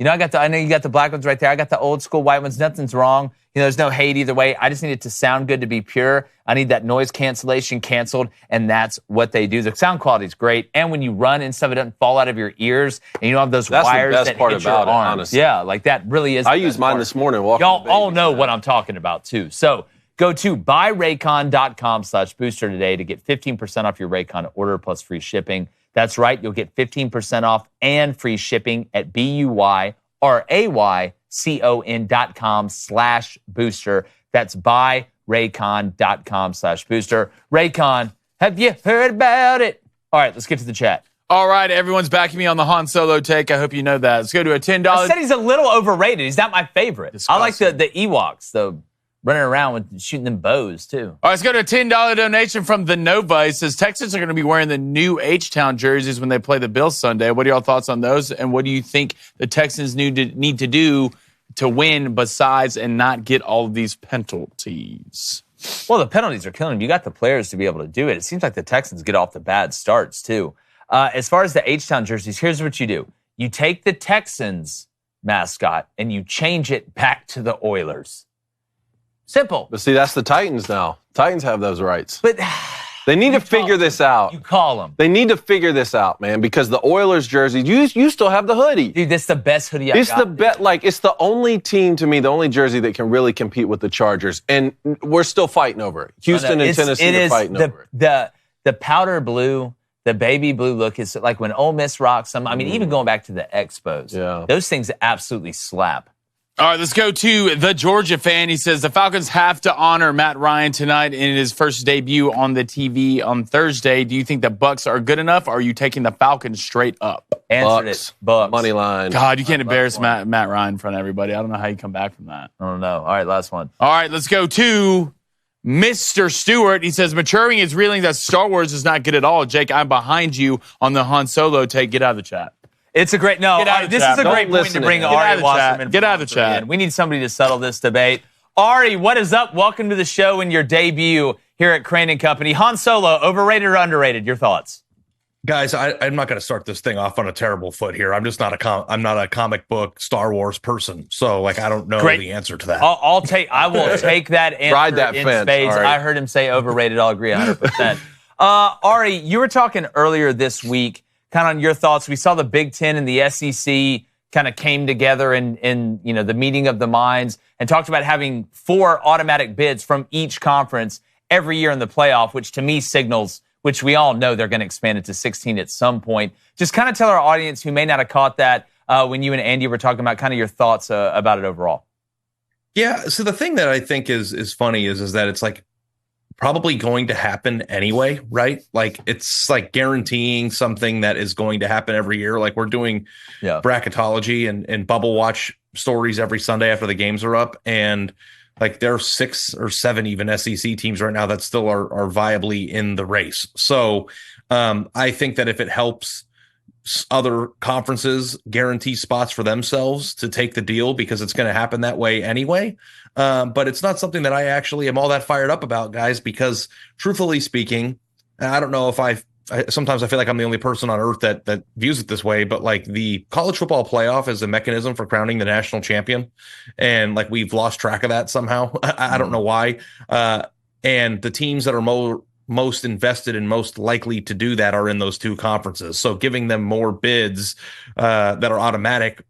I know you got the black ones right there. I got the old school white ones. Nothing's wrong. There's no hate either way. I just need it to sound good to be pure. I need that noise cancellation canceled, and that's what they do. The sound quality is great, and when you run and stuff, it doesn't fall out of your ears, and you don't have those wires that hit your arms. Honestly. Yeah, like that really is. I used mine this morning. Y'all all know what I'm talking about too. So go to buyraycon.com/booster today to get 15% off your Raycon order plus free shipping. That's right. You'll get 15% off and free shipping at BUYRAYCON.com/booster. That's buyraycon.com/booster. raycon.com/booster. Raycon, have you heard about it? All right, let's get to the chat. All right, everyone's backing me on the Han Solo take. I hope you know that. Let's go to a $10. I said he's a little overrated. He's not my favorite. Disgusting. I like the Ewoks, though, running around with shooting them bows, too. All right, let's go to a $10 donation from the Nova. It says Texans are going to be wearing the new H-Town jerseys when they play the Bills Sunday. What are y'all thoughts on those? And what do you think the Texans need to do to win besides and not get all of these penalties? Well, the penalties are killing them. You got the players to be able to do it. It seems like the Texans get off the bad starts, too. As far as the H-Town jerseys, here's what you do. You take the Texans mascot and you change it back to the Oilers. Simple. But see, that's the Titans now. Titans have those rights. But they need to figure this out. You call them. They need to figure this out, man, because the Oilers jersey, you still have the hoodie. Dude, this is the best hoodie I've got. It's the best. Like, it's the only team, to me, the only jersey that can really compete with the Chargers. And we're still fighting over it. Houston and Tennessee are fighting over it. The powder blue, the baby blue look is like when Ole Miss rocks them. I mean, even going back to the Expos, those things absolutely slap. All right, let's go to the Georgia fan. He says the Falcons have to honor Matt Ryan tonight in his first debut on the TV on Thursday. Do you think the Bucs are good enough, or are you taking the Falcons straight up? Answered it. Bucs. Money line. God, you can't embarrass Matt Ryan in front of everybody. I don't know how you come back from that. I don't know. All right, last one. All right, let's go to Mr. Stewart. He says, maturing is revealing that Star Wars is not good at all. Jake, I'm behind you on the Han Solo take. Get out of the chat. It's a great, no, this is a great point to bring Ari Wasserman. Get out of the chat. We need somebody to settle this debate. Ari, what is up? Welcome to the show and your debut here at Crain & Company. Han Solo, overrated or underrated? Your thoughts? Guys, I'm not going to start this thing off on a terrible foot here. I'm just not I'm not a comic book Star Wars person, so like I don't know the answer to that. I will take that answer Ride that in fence, spades. Ari. I heard him say overrated. I'll agree 100%. Ari, you were talking earlier this week, kind of on your thoughts. We saw the Big Ten and the SEC kind of came together in the meeting of the minds and talked about having 4 automatic bids from each conference every year in the playoff, which to me signals, which we all know they're going to expand it to 16 at some point. Just kind of tell our audience who may not have caught that when you and Andy were talking about kind of your thoughts about it overall. Yeah, so the thing that I think is funny is that it's like probably going to happen anyway, right? Like it's like guaranteeing something that is going to happen every year. Like we're doing bracketology and bubble watch stories every Sunday after the games are up, and like there are 6 or 7 even SEC teams right now that still are viably in the race. So I think that if it helps other conferences guarantee spots for themselves to take the deal, because it's going to happen that way anyway. But it's not something that I actually am all that fired up about, guys, because truthfully speaking, I don't know if sometimes I feel like I'm the only person on earth that views it this way, but like the college football playoff is a mechanism for crowning the national champion. And like we've lost track of that somehow. I don't know why. And the teams that are most invested and most likely to do that are in those 2 conferences. So giving them more bids that are automatic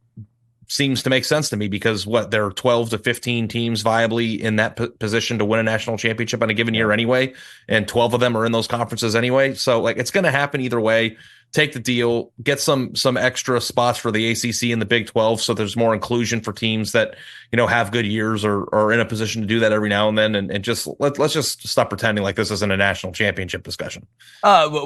seems to make sense to me, because there are 12 to 15 teams viably in that position to win a national championship in a given year anyway, and 12 of them are in those conferences anyway. So like it's going to happen either way. Take the deal, get some extra spots for the ACC and the Big 12, so there's more inclusion for teams that have good years or are in a position to do that every now and then, and just let's just stop pretending like this isn't a national championship discussion.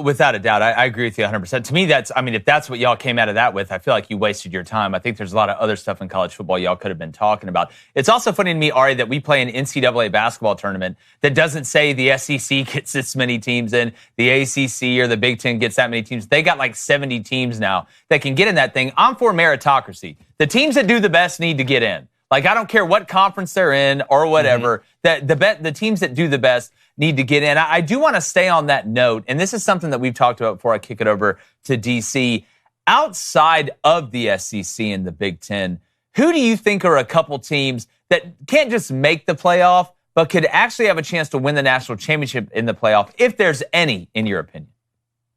Without a doubt, I agree with you 100%. To me, if that's what y'all came out of that with, I feel like you wasted your time. I think there's a lot of other stuff in college football y'all could have been talking about. It's also funny to me, Ari, that we play an NCAA basketball tournament that doesn't say the SEC gets this many teams in, the ACC or the Big Ten gets that many teams. They got like 70 teams now that can get in that thing. I'm for meritocracy. The teams that do the best need to get in. Like, I don't care what conference they're in or whatever. The teams that do the best need to get in. I do want to stay on that note, and this is something that we've talked about before I kick it over to DC. Outside of the SEC and the Big Ten, who do you think are a couple teams that can't just make the playoff, but could actually have a chance to win the national championship in the playoff, if there's any, in your opinion?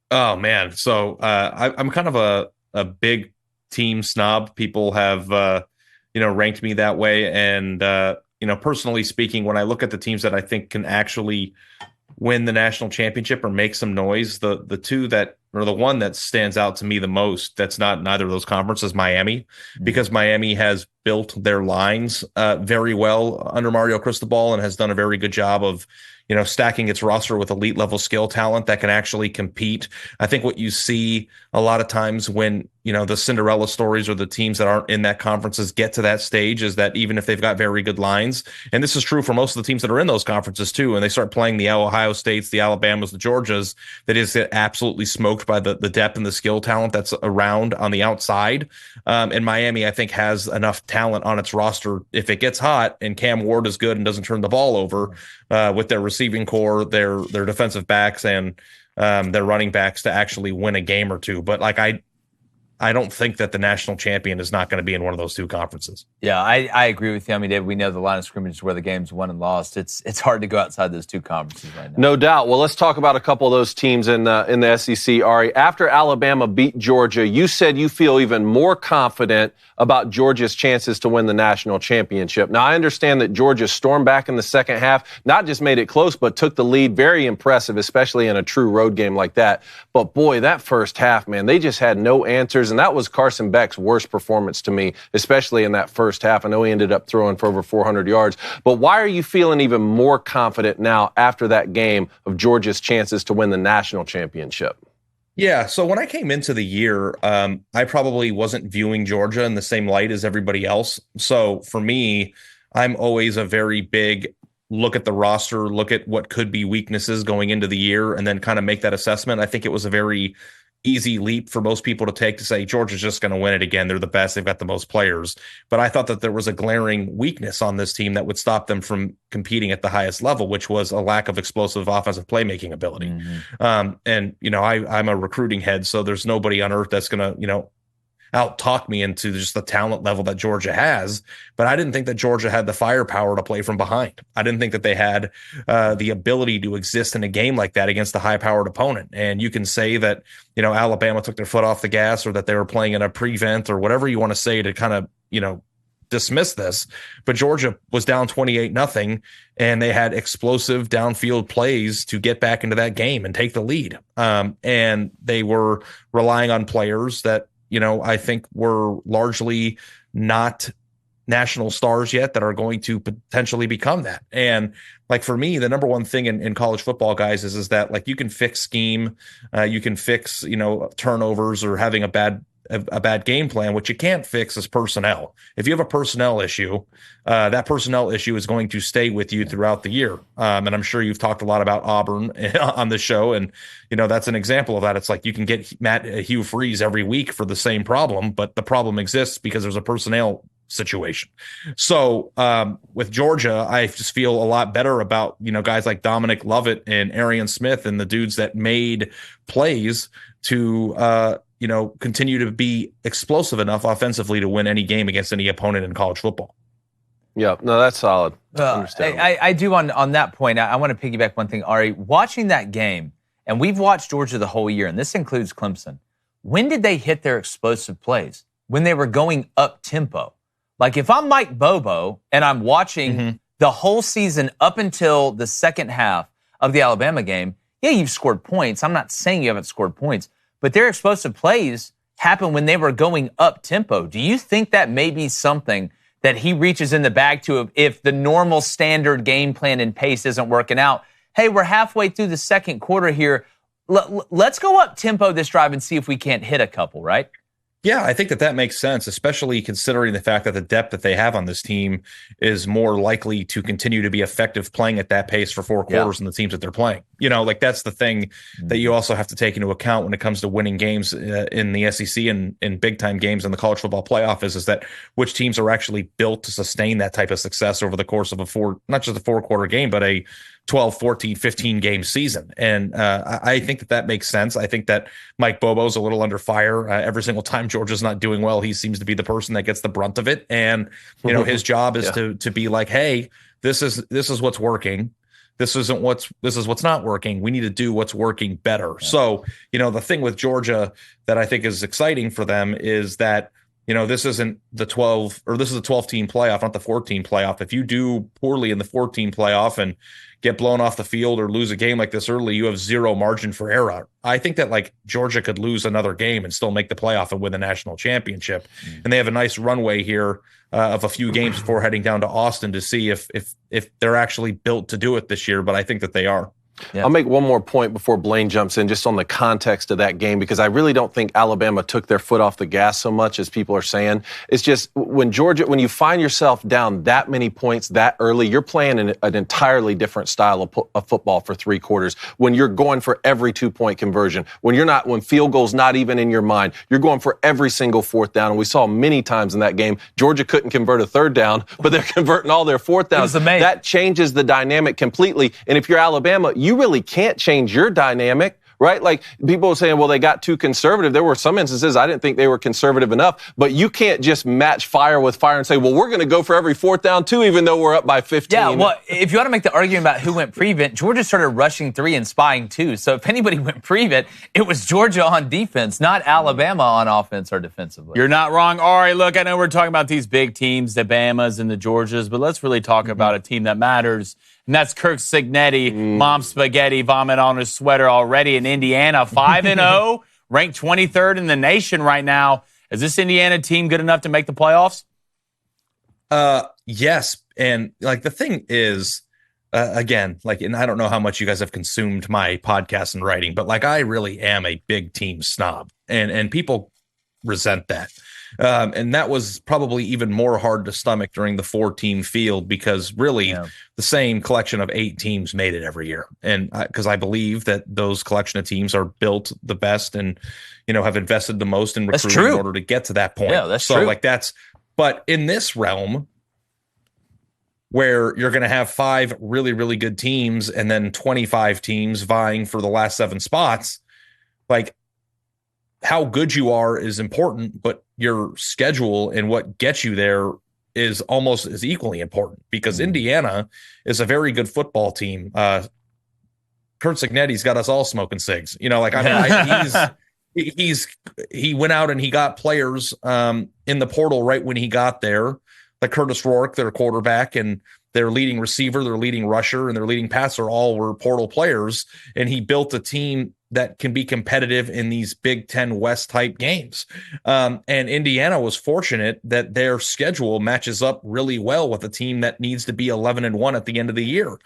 Oh, man. So I'm kind of a big team snob. People have, ranked me that way. And, personally speaking, when I look at the teams that I think can actually win the national championship or make some noise, the two that, or the one that stands out to me the most, that's not neither of those conferences, Miami, because Miami has built their lines very well under Mario Cristobal and has done a very good job of, stacking its roster with elite level skill talent that can actually compete. I think what you see a lot of times when, the Cinderella stories or the teams that aren't in that conferences get to that stage is that even if they've got very good lines, and this is true for most of the teams that are in those conferences too, and they start playing the Ohio States, the Alabamas, the Georgias, that is get absolutely smoked by the depth and the skill talent that's around on the outside. And Miami, I think, has enough talent on its roster if it gets hot and Cam Ward is good and doesn't turn the ball over with their receiving core, their defensive backs, and their running backs to actually win a game or two. But I don't think that the national champion is not going to be in one of those two conferences. Yeah, I agree with you. I mean, Dave, we know the line of scrimmage is where the game's won and lost. It's hard to go outside those two conferences right now. No doubt. Well, let's talk about a couple of those teams in the SEC, Ari. After Alabama beat Georgia, you said you feel even more confident about Georgia's chances to win the national championship. Now, I understand that Georgia stormed back in the second half, not just made it close, but took the lead. Very impressive, especially in a true road game like that. But boy, that first half, man, they just had no answers. And that was Carson Beck's worst performance to me, especially in that first half. I know he ended up throwing for over 400 yards. But why are you feeling even more confident now after that game of Georgia's chances to win the national championship? Yeah, so when I came into the year, I probably wasn't viewing Georgia in the same light as everybody else. So for me, I'm always a very big look at the roster, look at what could be weaknesses going into the year, and then kind of make that assessment. I think it was a very easy leap for most people to take to say Georgia's just going to win it again. They're the best. They've got the most players. But I thought that there was a glaring weakness on this team that would stop them from competing at the highest level, which was a lack of explosive offensive playmaking ability. And, I'm a recruiting head, so there's nobody on earth that's going to, out-talk me into just the talent level that Georgia has. But I didn't think that Georgia had the firepower to play from behind. I didn't think that they had the ability to exist in a game like that against a high-powered opponent. And you can say that, Alabama took their foot off the gas, or that they were playing in a prevent, or whatever you want to say to kind of, dismiss this. But Georgia was down 28-0, and they had explosive downfield plays to get back into that game and take the lead. And they were relying on players that, I think we're largely not national stars yet that are going to potentially become that. And like for me, the number one thing in college football, guys, is that like you can fix scheme, you can fix, turnovers or having a bad game plan. What you can't fix is personnel. If you have a personnel issue, that personnel issue is going to stay with you throughout the year. And I'm sure you've talked a lot about Auburn on the show. And, that's an example of that. It's like you can get Hugh Freeze every week for the same problem, but the problem exists because there's a personnel situation. So with Georgia, I just feel a lot better about, guys like Dominic Lovett and Arian Smith and the dudes that made plays to, continue to be explosive enough offensively to win any game against any opponent in college football. Yeah, no, that's solid. I do on that point. I want to piggyback one thing, Ari. Watching that game, and we've watched Georgia the whole year, and this includes Clemson. When did they hit their explosive plays? When they were going up tempo. Like if I'm Mike Bobo and I'm watching the whole season up until the second half of the Alabama game, yeah, you've scored points. I'm not saying you haven't scored points, but their explosive plays happened when they were going up tempo. Do you think that may be something that he reaches in the bag to if the normal standard game plan and pace isn't working out? Hey, we're halfway through the second quarter here. Let's go up tempo this drive and see if we can't hit a couple, right? Yeah, I think that makes sense, especially considering the fact that the depth that they have on this team is more likely to continue to be effective playing at that pace for four quarters than the teams that they're playing. That's the thing that you also have to take into account when it comes to winning games in the SEC and in big-time games in the college football playoff is that which teams are actually built to sustain that type of success over the course of not just a four-quarter game, but a 12, 14, 15 game season. And I think that makes sense. I think that Mike Bobo's a little under fire. Every single time Georgia's not doing well, he seems to be the person that gets the brunt of it. And, his job is to be like, hey, this is what's working. This is what's not working. We need to do what's working better. Yeah. So, the thing with Georgia that I think is exciting for them is that this isn't the 12, or this is a 12-team playoff, not the 14 playoff. If you do poorly in the 14 playoff and get blown off the field or lose a game like this early, you have zero margin for error. I think that like Georgia could lose another game and still make the playoff and win the national championship. And they have a nice runway here of a few games before heading down to Austin to see if they're actually built to do it this year. But I think that they are. Yeah. I'll make one more point before Blaine jumps in, just on the context of that game, because I really don't think Alabama took their foot off the gas so much as people are saying. It's just when you find yourself down that many points that early, you're playing an entirely different style of football for 3 quarters. When you're going for every 2-point conversion, when field goal's not even in your mind, you're going for every single 4th down. And we saw many times in that game, Georgia couldn't convert a 3rd down, but they're converting all their 4th downs. That changes the dynamic completely. And if you're Alabama, you really can't change your dynamic, right? Like people are saying, well, they got too conservative. There were some instances I didn't think they were conservative enough, but you can't just match fire with fire and say, well, we're going to go for every 4th down too, even though we're up by 15. Yeah, well, if you want to make the argument about who went prevent, Georgia started rushing 3 and spying 2. So if anybody went prevent, it was Georgia on defense, not Alabama on offense or defensively. You're not wrong, Ari. Look, I know we're talking about these big teams, the Bamas and the Georgias, but let's really talk about a team that matters. And that's Kirk Cignetti, Mom Spaghetti, vomit on his sweater already in Indiana. 5-0, ranked 23rd in the nation right now. Is this Indiana team good enough to make the playoffs? Yes. And like the thing is, again, like, and I don't know how much you guys have consumed my podcast and writing, but like I really am a big team snob, and people resent that. And that was probably even more hard to stomach during the 4-team field, because really the same collection of 8 teams made it every year. And because I believe that those collection of teams are built the best and, have invested the most in recruiting in order to get to that point. Yeah, that's true. But in this realm where you're going to have 5 really, really good teams and then 25 teams vying for the last 7 spots, like how good you are is important, but your schedule and what gets you there is almost as equally important, because Indiana is a very good football team. Kurt Cignetti's got us all smoking cigs. He went out and he got players in the portal right when he got there. Like Curtis Rourke, their quarterback, and their leading receiver, their leading rusher, and their leading passer all were portal players. And he built a team that can be competitive in these Big Ten West type games. And Indiana was fortunate that their schedule matches up really well with a team that needs to be 11-1 at the end of the year.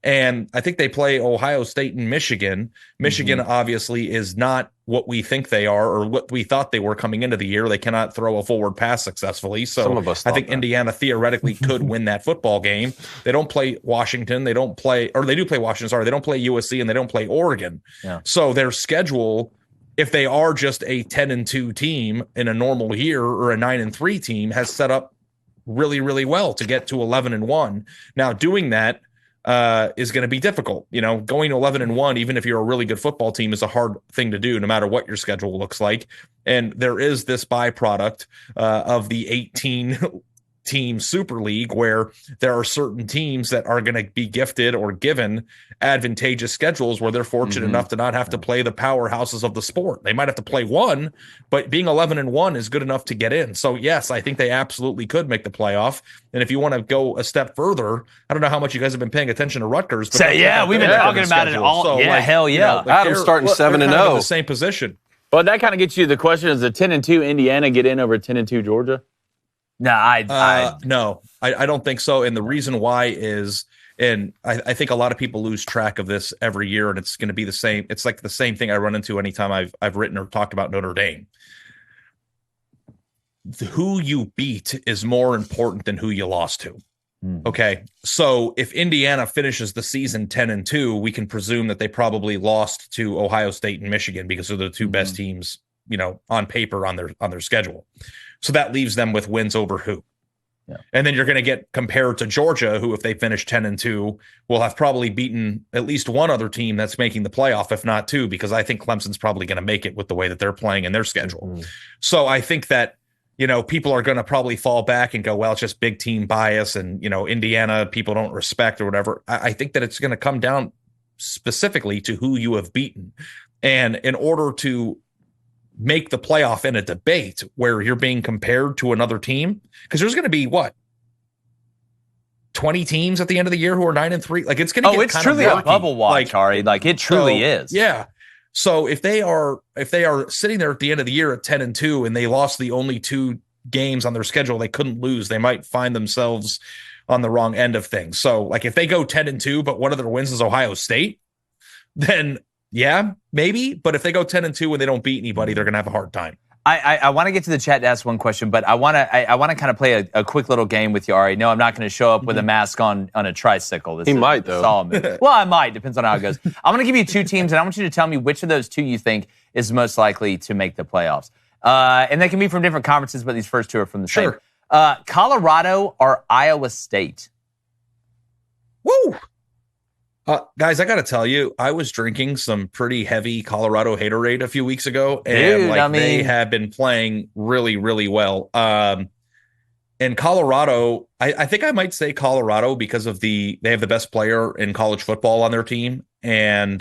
And I think they play Ohio State and Michigan. Michigan obviously is not what we think they are, or what we thought they were coming into the year. They cannot throw a forward pass successfully. So I think Indiana theoretically could win that football game. They don't play Washington. They do play Washington. Sorry, they don't play USC, and they don't play Oregon. Yeah. So their schedule, if they are just a 10-2 team in a normal year or a 9-3 team, has set up really, really well to get to 11-1. Now doing that is going to be difficult. Going to 11-1, even if you're a really good football team, is a hard thing to do, no matter what your schedule looks like. And there is this byproduct of the 18-team Super League, where there are certain teams that are going to be gifted or given advantageous schedules where they're fortunate enough to not have to play the powerhouses of the sport. They might have to play one, but being 11-1 is good enough to get in. So yes, I think they absolutely could make the playoff. And if you want to go a step further, I don't know how much you guys have been paying attention to Rutgers, but we've been talking about it all. So hell yeah. Adam's starting 7-0. In the same position. Well, that kind of gets you the question: does the 10-2 Indiana get in over 10-2 Georgia? No, no, I don't think so. And the reason why is, and I think a lot of people lose track of this every year, and it's going to be the same. It's like the same thing I run into anytime I've written or talked about Notre Dame. Who you beat is more important than who you lost to. Okay, so if Indiana finishes the season 10-2, we can presume that they probably lost to Ohio State and Michigan, because they're the 2 best teams, on paper on their schedule. So that leaves them with wins over who? Yeah. And then you're going to get compared to Georgia, who, if they finish 10-2, will have probably beaten at least one other team that's making the playoff, if not 2, because I think Clemson's probably going to make it with the way that they're playing in their schedule. So I think that, people are going to probably fall back and go, well, it's just big team bias, and, Indiana people don't respect or whatever. I think that it's going to come down specifically to who you have beaten. And in order to make the playoff in a debate where you're being compared to another team, because there's going to be 20 teams at the end of the year who are 9-3. Like, it's going to get it's truly a bubble watch, Ari. Like, it truly is. Yeah. So if they are sitting there at the end of the year at 10-2 and they lost the only 2 games on their schedule they couldn't lose, they might find themselves on the wrong end of things. So, like, if they go 10-2, but one of their wins is Ohio State, then yeah, maybe. But if they go 10-2 and they don't beat anybody, they're going to have a hard time. I want to get to the chat to ask one question, but I want to kind of play a quick little game with you, Ari. No, I'm not going to show up with a mask on a tricycle. He might, though. Well, I might. Depends on how it goes. I'm going to give you 2 teams, and I want you to tell me which of those 2 you think is most likely to make the playoffs. And they can be from different conferences, but these first 2 are from the same. Colorado or Iowa State? Woo! Guys, I got to tell you, I was drinking some pretty heavy Colorado Haterade a few weeks ago, and they have been playing really, really well. In Colorado, I think I might say Colorado because of they have the best player in college football on their team, and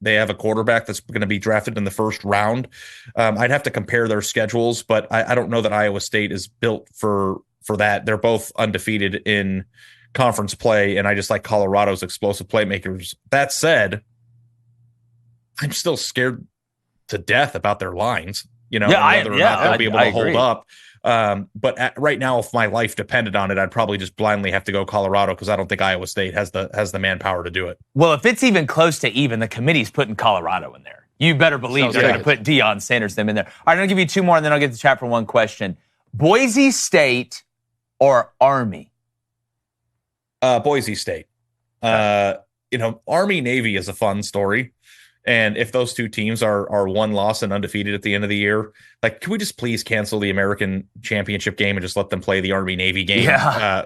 they have a quarterback that's going to be drafted in the first round. I'd have to compare their schedules, but I don't know that Iowa State is built for that. They're both undefeated in conference play, and I just like Colorado's explosive playmakers. That said, I'm still scared to death about their lines, whether or not they'll be able to hold up. But right now, if my life depended on it, I'd probably just blindly have to go Colorado because I don't think Iowa State has the manpower to do it. Well, if it's even close to even, the committee's putting Colorado in there. You better believe they're going to put Deion Sanders them in there. All right, I'm going to give you 2 more, and then I'll get to chat for one question. Boise State or Army? Boise State. Army Navy is a fun story. And if those 2 teams are 1 loss and undefeated at the end of the year, like, can we just please cancel the American championship game and just let them play the Army Navy game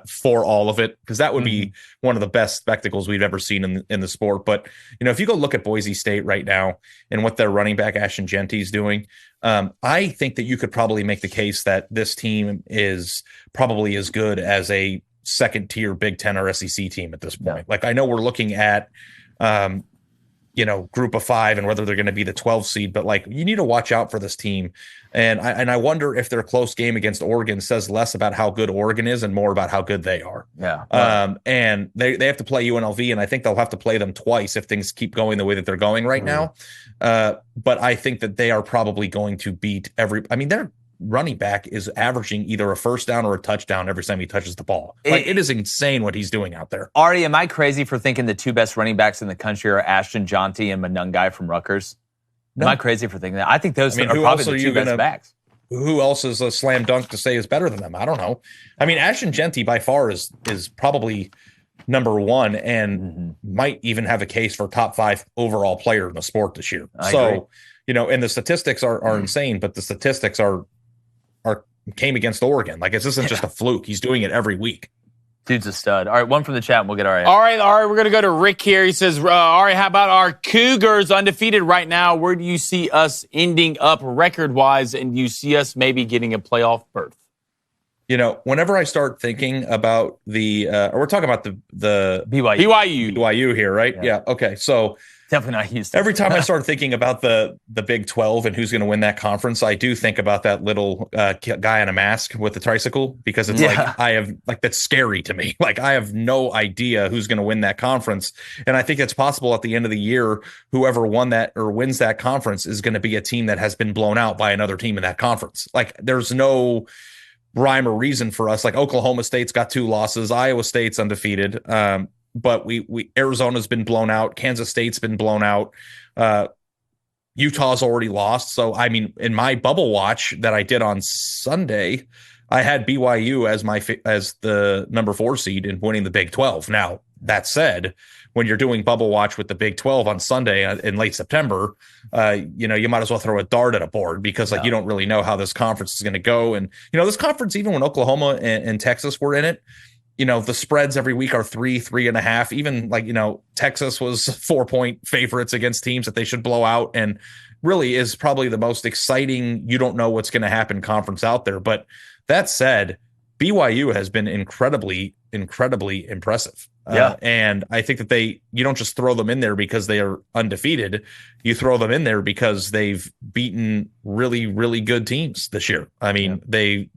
for all of it? Because that would be one of the best spectacles we've ever seen in the sport. But, if you go look at Boise State right now and what their running back Ashton Genty is doing, I think that you could probably make the case that this team is probably as good as a second-tier Big Ten or SEC team at this point. Yeah. Like, I know we're looking at group of 5 and whether they're going to be the 12 seed, but like, you need to watch out for this team. And I wonder if their close game against Oregon says less about how good Oregon is and more about how good they are. Yeah. And they have to play UNLV, and I think they'll have to play them twice if things keep going the way that they're going right now. But I think that they are probably going to beat their running back is averaging either a first down or a touchdown every time he touches the ball. Like, it is insane what he's doing out there. Ari, am I crazy for thinking the 2 best running backs in the country are Ashton Genty and Manungai from Rutgers? No. Am I crazy for thinking that? I think those are probably the 2 best backs. Who else is a slam dunk to say is better than them? I don't know. Ashton Genty by far is probably number 1 and might even have a case for top 5 overall player in the sport this year. I agree. And the statistics are insane, but the statistics came against Oregon. Like, this isn't just a fluke. He's doing it every week. Dude's a stud. All right, one from the chat, and we'll get Ari. All right, we're going to go to Rick here. He says, Ari, how about our Cougars undefeated right now? Where do you see us ending up record-wise, and do you see us maybe getting a playoff berth? Whenever I start thinking about we're talking about the BYU here, right? Yeah. Okay. So definitely not Houston. Every time I start thinking about the Big 12 and who's going to win that conference, I do think about that little guy in a mask with the tricycle, because it's that's scary to me. Like, I have no idea who's going to win that conference. And I think it's possible at the end of the year, whoever won that or wins that conference is going to be a team that has been blown out by another team in that conference. Like, there's no rhyme or reason for us. Like, Oklahoma State's got 2 losses. Iowa State's undefeated. But Arizona's been blown out. Kansas State's been blown out. Utah's already lost. So, in my bubble watch that I did on Sunday, I had BYU as the number 4 seed in winning the Big 12. Now, that said, when you're doing bubble watch with the Big 12 on Sunday in late September, you might as well throw a dart at a board, because you don't really know how this conference is going to go. And, this conference, even when Oklahoma and Texas were in it, the spreads every week are 3.5. Even Texas was 4-point favorites against teams that they should blow out, and really is probably the most exciting. You don't know what's going to happen conference out there. But that said, BYU has been incredibly, incredibly impressive. And I think that you don't just throw them in there because they are undefeated. You throw them in there because they've beaten really, really good teams this year. I mean, they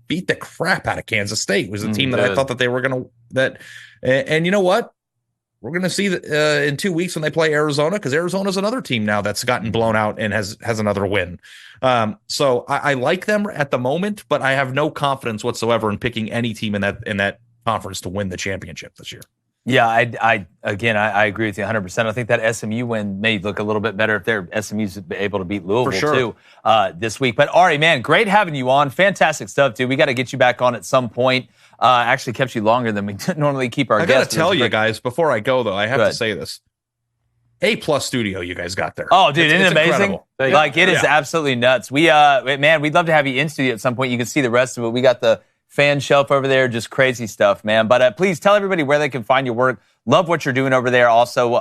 beat the crap out of Kansas State. It was a team that I thought that they were going to and you know what? We're going to see that in 2 weeks when they play Arizona, because Arizona's another team now that's gotten blown out and has another win. So I like them at the moment, but I have no confidence whatsoever in picking any team in that conference to win the championship this year. Yeah, I agree with you 100%. I think that SMU win may look a little bit better if SMU's able to beat Louisville too this week. But Ari, man, great having you on. Fantastic stuff, dude. We got to get you back on at some point. Actually kept you longer than we normally keep our guests. I got to tell you guys, before I go, though, I have to say this. A+ studio you guys got there. Oh, dude, isn't it amazing? Like, it is absolutely nuts. We'd love to have you in studio at some point. You can see the rest of it. We got the fan shelf over there, just crazy stuff, man. But please tell everybody where they can find your work. Love what you're doing over there. Also,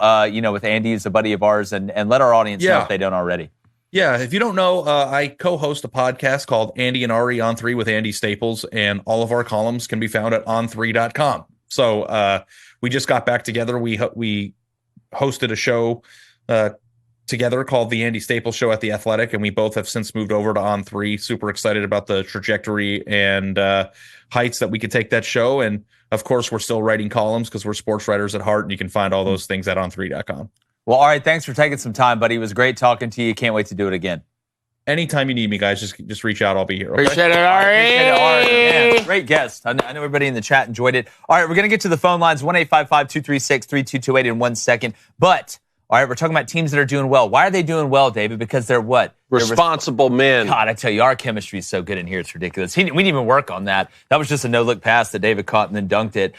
with Andy, who's a buddy of ours, and let our audience know if they don't already. Yeah, if you don't know, I co-host a podcast called Andy and Ari on 3 with Andy Staples, and all of our columns can be found at on3.com. So we just got back together. We hosted a show together called The Andy Staples Show at The Athletic, and we both have since moved over to On 3. Super excited about the trajectory and heights that we could take that show. And, of course, we're still writing columns because we're sports writers at heart, and you can find all those things at on3.com. Well, all right, thanks for taking some time, buddy. It was great talking to you. Can't wait to do it again. Anytime you need me, guys, just reach out. I'll be here. Okay? Appreciate it, Ari. Man, great guest. I know everybody in the chat enjoyed it. All right, we're going to get to the phone lines, 1-855-236-3228 in 1 second. But, all right, we're talking about teams that are doing well. Why are they doing well, David? Because they're what? Responsible men. God, I tell you, our chemistry is so good in here. It's ridiculous. We didn't even work on that. That was just a no-look pass that David caught and then dunked it.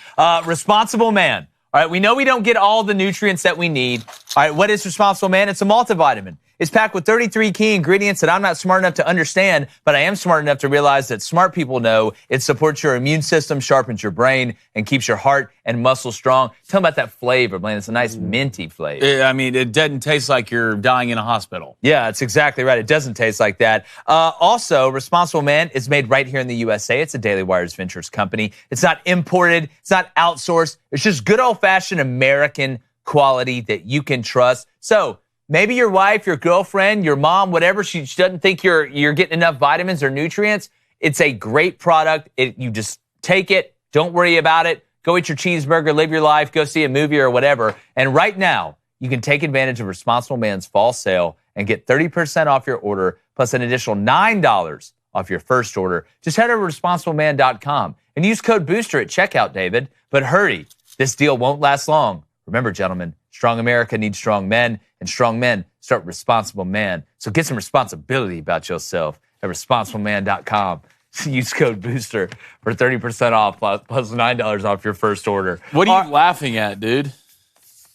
Responsible man. All right, we know we don't get all the nutrients that we need. All right, what is Responsible Man? It's a multivitamin. It's packed with 33 key ingredients that I'm not smart enough to understand, but I am smart enough to realize that smart people know it supports your immune system, sharpens your brain, and keeps your heart and muscles strong. Tell them about that flavor, man. It's a nice minty flavor. It doesn't taste like you're dying in a hospital. Yeah, that's exactly right. It doesn't taste like that. Also, Responsible Man is made right here in the USA. It's a Daily Wires Ventures company. It's not imported. It's not outsourced. It's just good old-fashioned American quality that you can trust. So, maybe your wife, your girlfriend, your mom, whatever, she doesn't think you're getting enough vitamins or nutrients. It's a great product. You just take it. Don't worry about it. Go eat your cheeseburger, live your life, go see a movie or whatever. And right now, you can take advantage of Responsible Man's fall sale and get 30% off your order plus an additional $9 off your first order. Just head over to responsibleman.com and use code BOOSTER at checkout, David. But hurry, this deal won't last long. Remember, gentlemen, strong America needs strong men, and strong men start Responsible Man. So get some responsibility about yourself at responsibleman.com. Use code BOOSTER for 30% off plus $9 off your first order. What are you laughing at, dude?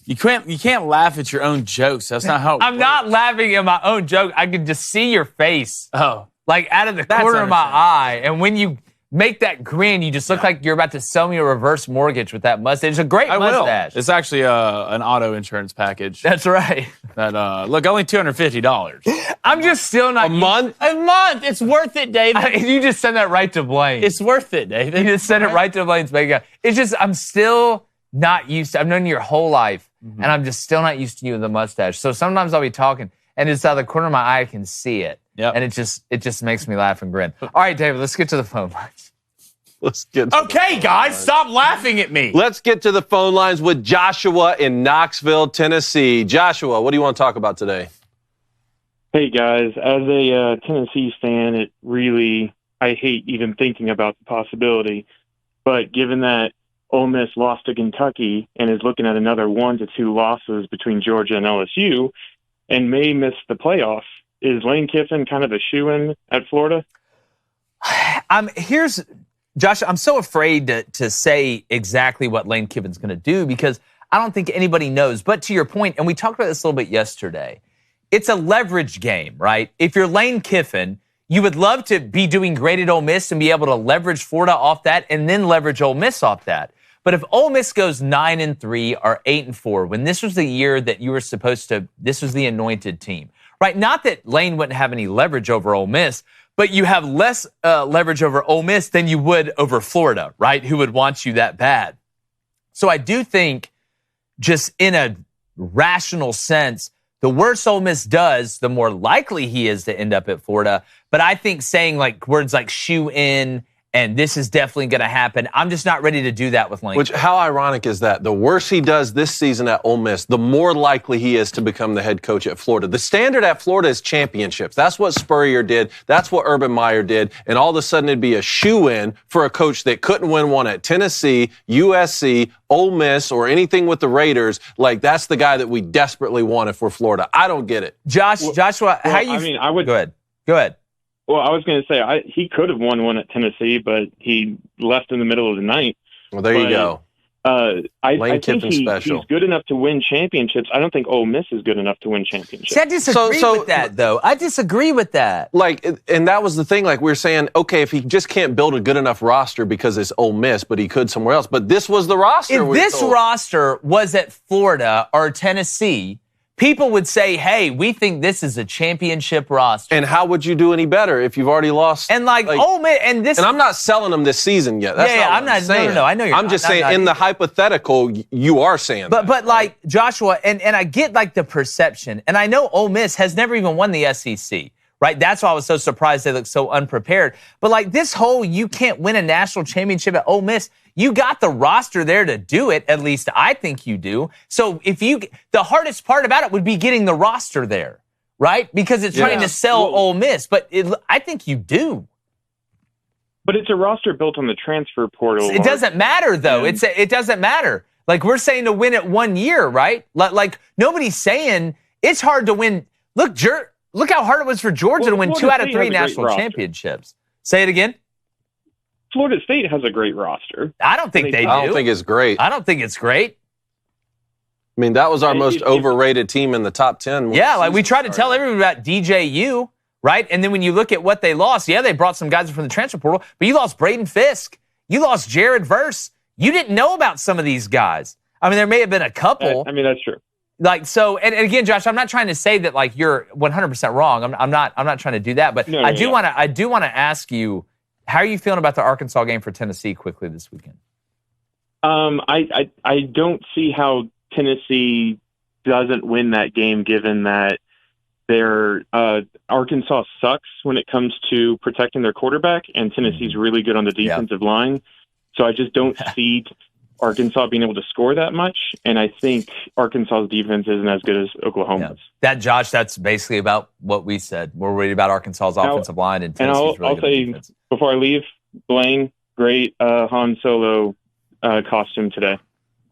You can't laugh at your own jokes. That's not how it works. Not laughing at my own joke. I can just see your face. Oh. Like out of the corner of my eye. And when you make that grin, you just look like you're about to sell me a reverse mortgage with that mustache. It's a great mustache. It's actually an auto insurance package. That's right. That look, only $250. I'm just still not. A month? It's worth it, David. You just send that right to Blaine. It's worth it, David. You just send it right to Blaine's bank account. It's just, I'm still not used to, I've known you your whole life, and I'm just still not used to you with the mustache. So sometimes I'll be talking, and it's out of the corner of my eye, I can see it. Yep. And it just makes me laugh and grin. All right, David, let's get to the phone lines. Okay, guys, stop laughing at me. Let's get to the phone lines with Joshua in Knoxville, Tennessee. Joshua, what do you want to talk about today? Hey, guys. As a Tennessee fan, I hate even thinking about the possibility. But given that Ole Miss lost to Kentucky and is looking at another 1 to 2 losses between Georgia and LSU and may miss the playoffs, is Lane Kiffin kind of a shoo-in at Florida? Josh, I'm so afraid to say exactly what Lane Kiffin's going to do because I don't think anybody knows. But to your point, and we talked about this a little bit yesterday, it's a leverage game, right? If you're Lane Kiffin, you would love to be doing great at Ole Miss and be able to leverage Florida off that and then leverage Ole Miss off that. But if Ole Miss goes 9-3 or 8-4, when this was the year that you were supposed to, this was the anointed team, right? Not that Lane wouldn't have any leverage over Ole Miss, but you have less leverage over Ole Miss than you would over Florida, right? Who would want you that bad. So I do think, just in a rational sense, the worse Ole Miss does, the more likely he is to end up at Florida. But I think saying like words like shoe in and this is definitely going to happen, I'm just not ready to do that with Lane. Which, how ironic is that? The worse he does this season at Ole Miss, the more likely he is to become the head coach at Florida. The standard at Florida is championships. That's what Spurrier did. That's what Urban Meyer did. And all of a sudden it'd be a shoe-in for a coach that couldn't win one at Tennessee, USC, Ole Miss, or anything with the Raiders. Like, that's the guy that we desperately wanted for Florida. I don't get it. Joshua, how you... I mean, I would... Go ahead. Well, I was going to say, he could have won one at Tennessee, but he left in the middle of the night. Well, there you go. I think he's good enough to win championships. I don't think Ole Miss is good enough to win championships. See, I disagree with that, though. I disagree with that. Like, and that was the thing. Like, we were saying, okay, if he just can't build a good enough roster because it's Ole Miss, but he could somewhere else. But this was the roster. If this roster was at Florida or Tennessee, people would say, hey, we think this is a championship roster. And how would you do any better if you've already lost? And oh man, and I'm not selling them this season yet. That's I'm not saying. No, I know you're I'm just saying in the hypothetical, you are saying that. But like Joshua, and I get like the perception, and I know Ole Miss has never even won the SEC. Right? That's why I was so surprised they looked so unprepared. But like this whole you can't win a national championship at Ole Miss, you got the roster there to do it. At least I think you do. So the hardest part about it would be getting the roster there, right? Because it's trying to sell Ole Miss. But I think you do. But it's a roster built on the transfer portal. It doesn't matter, though. It doesn't matter. Like, we're saying to win it 1 year, right? Like nobody's saying it's hard to win. Look how hard it was for Georgia to win 2 out of 3 national championships. Say it again. Florida State has a great roster. I don't think they do. I don't think it's great. I don't think it's great. I mean, that was our most overrated team in the top 10. Yeah, like we tried to tell everybody about DJU, right? And then when you look at what they lost, they brought some guys from the transfer portal, but you lost Braden Fisk. You lost Jared Verse. You didn't know about some of these guys. I mean, there may have been a couple. I mean, that's true. Like, so, and again, Josh, I'm not trying to say that like you're 100% wrong. I'm not trying to do that, but I do want to ask you, how are you feeling about the Arkansas game for Tennessee quickly this weekend? I don't see how Tennessee doesn't win that game, given that Arkansas sucks when it comes to protecting their quarterback, and Tennessee's really good on the defensive line. So I just don't see Arkansas being able to score that much, and I think Arkansas's defense isn't as good as Oklahoma's. Josh, that's basically about what we said. We're worried about Arkansas's offensive line, and Tennessee's really good say, defense. Before I leave, Blaine, great Han Solo costume today.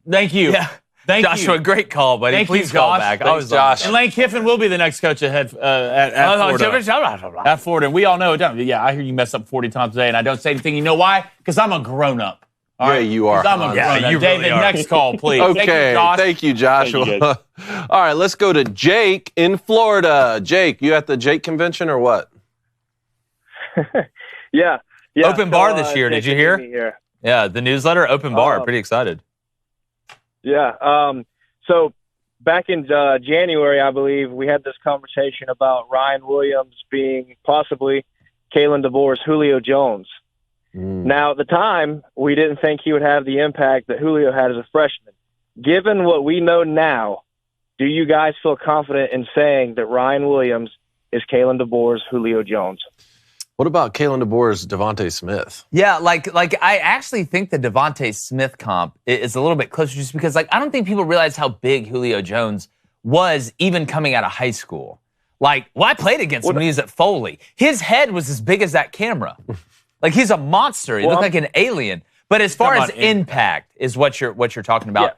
Thank you. Yeah. Thank Joshua, you. great call, buddy. Please call back. Thanks, Josh. And Lane Kiffin will be the next coach at Florida. At Florida, and we all know it. I hear you mess up 40 times a day, and I don't say anything. You know why? Because I'm a grown-up. All right, you are. I'm a grown-up. You David, really are. next call, please. Okay, thank you, Joshua. Thank you, all right, let's go to Jake in Florida. Jake, you at the Jake convention or what? Yeah. Open bar this year. Did you hear? Yeah, the newsletter, open bar. Pretty excited. Yeah. So back in January, I believe, we had this conversation about Ryan Williams being possibly Kalen DeBoer's Julio Jones. Now, at the time, we didn't think he would have the impact that Julio had as a freshman. Given what we know now, do you guys feel confident in saying that Ryan Williams is Kalen DeBoer's Julio Jones? What about Kalen DeBoer's Devontae Smith? Yeah, like I actually think the Devontae Smith comp is a little bit closer, just because I don't think people realize how big Julio Jones was even coming out of high school. I played against him when he was at Foley. His head was as big as that camera. Like, he's a monster. He looked like an alien. But as far as impact is what you're talking about.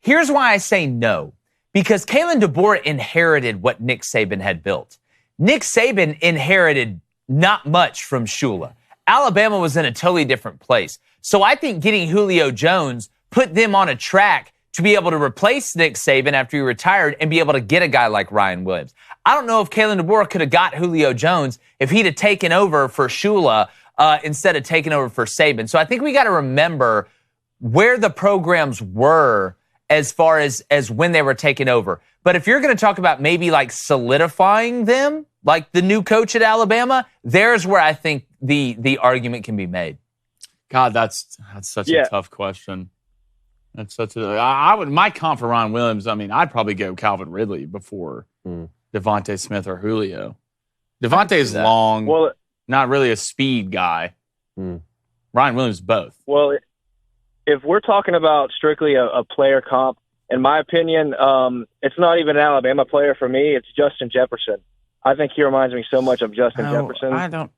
Here's why I say no. Because Kalen DeBoer inherited what Nick Saban had built. Nick Saban inherited not much from Shula. Alabama was in a totally different place. So I think getting Julio Jones put them on a track to be able to replace Nick Saban after he retired and be able to get a guy like Ryan Williams. I don't know if Kalen DeBoer could have got Julio Jones if he'd have taken over for Shula instead of taking over for Saban. So I think we got to remember where the programs were as far as when they were taken over. But if you're going to talk about maybe like solidifying them, like the new coach at Alabama, there's where I think the argument can be made. God, that's such a tough question. That's such a. I would my comp for Ryan Williams. I mean, I'd probably go Calvin Ridley before Devontae Smith or Julio. Devontae's long, not really a speed guy. Ryan Williams both. Well, if we're talking about strictly a player comp, in my opinion, it's not even an Alabama player for me. It's Justin Jefferson. I think he reminds me so much of Justin Jefferson. I don't.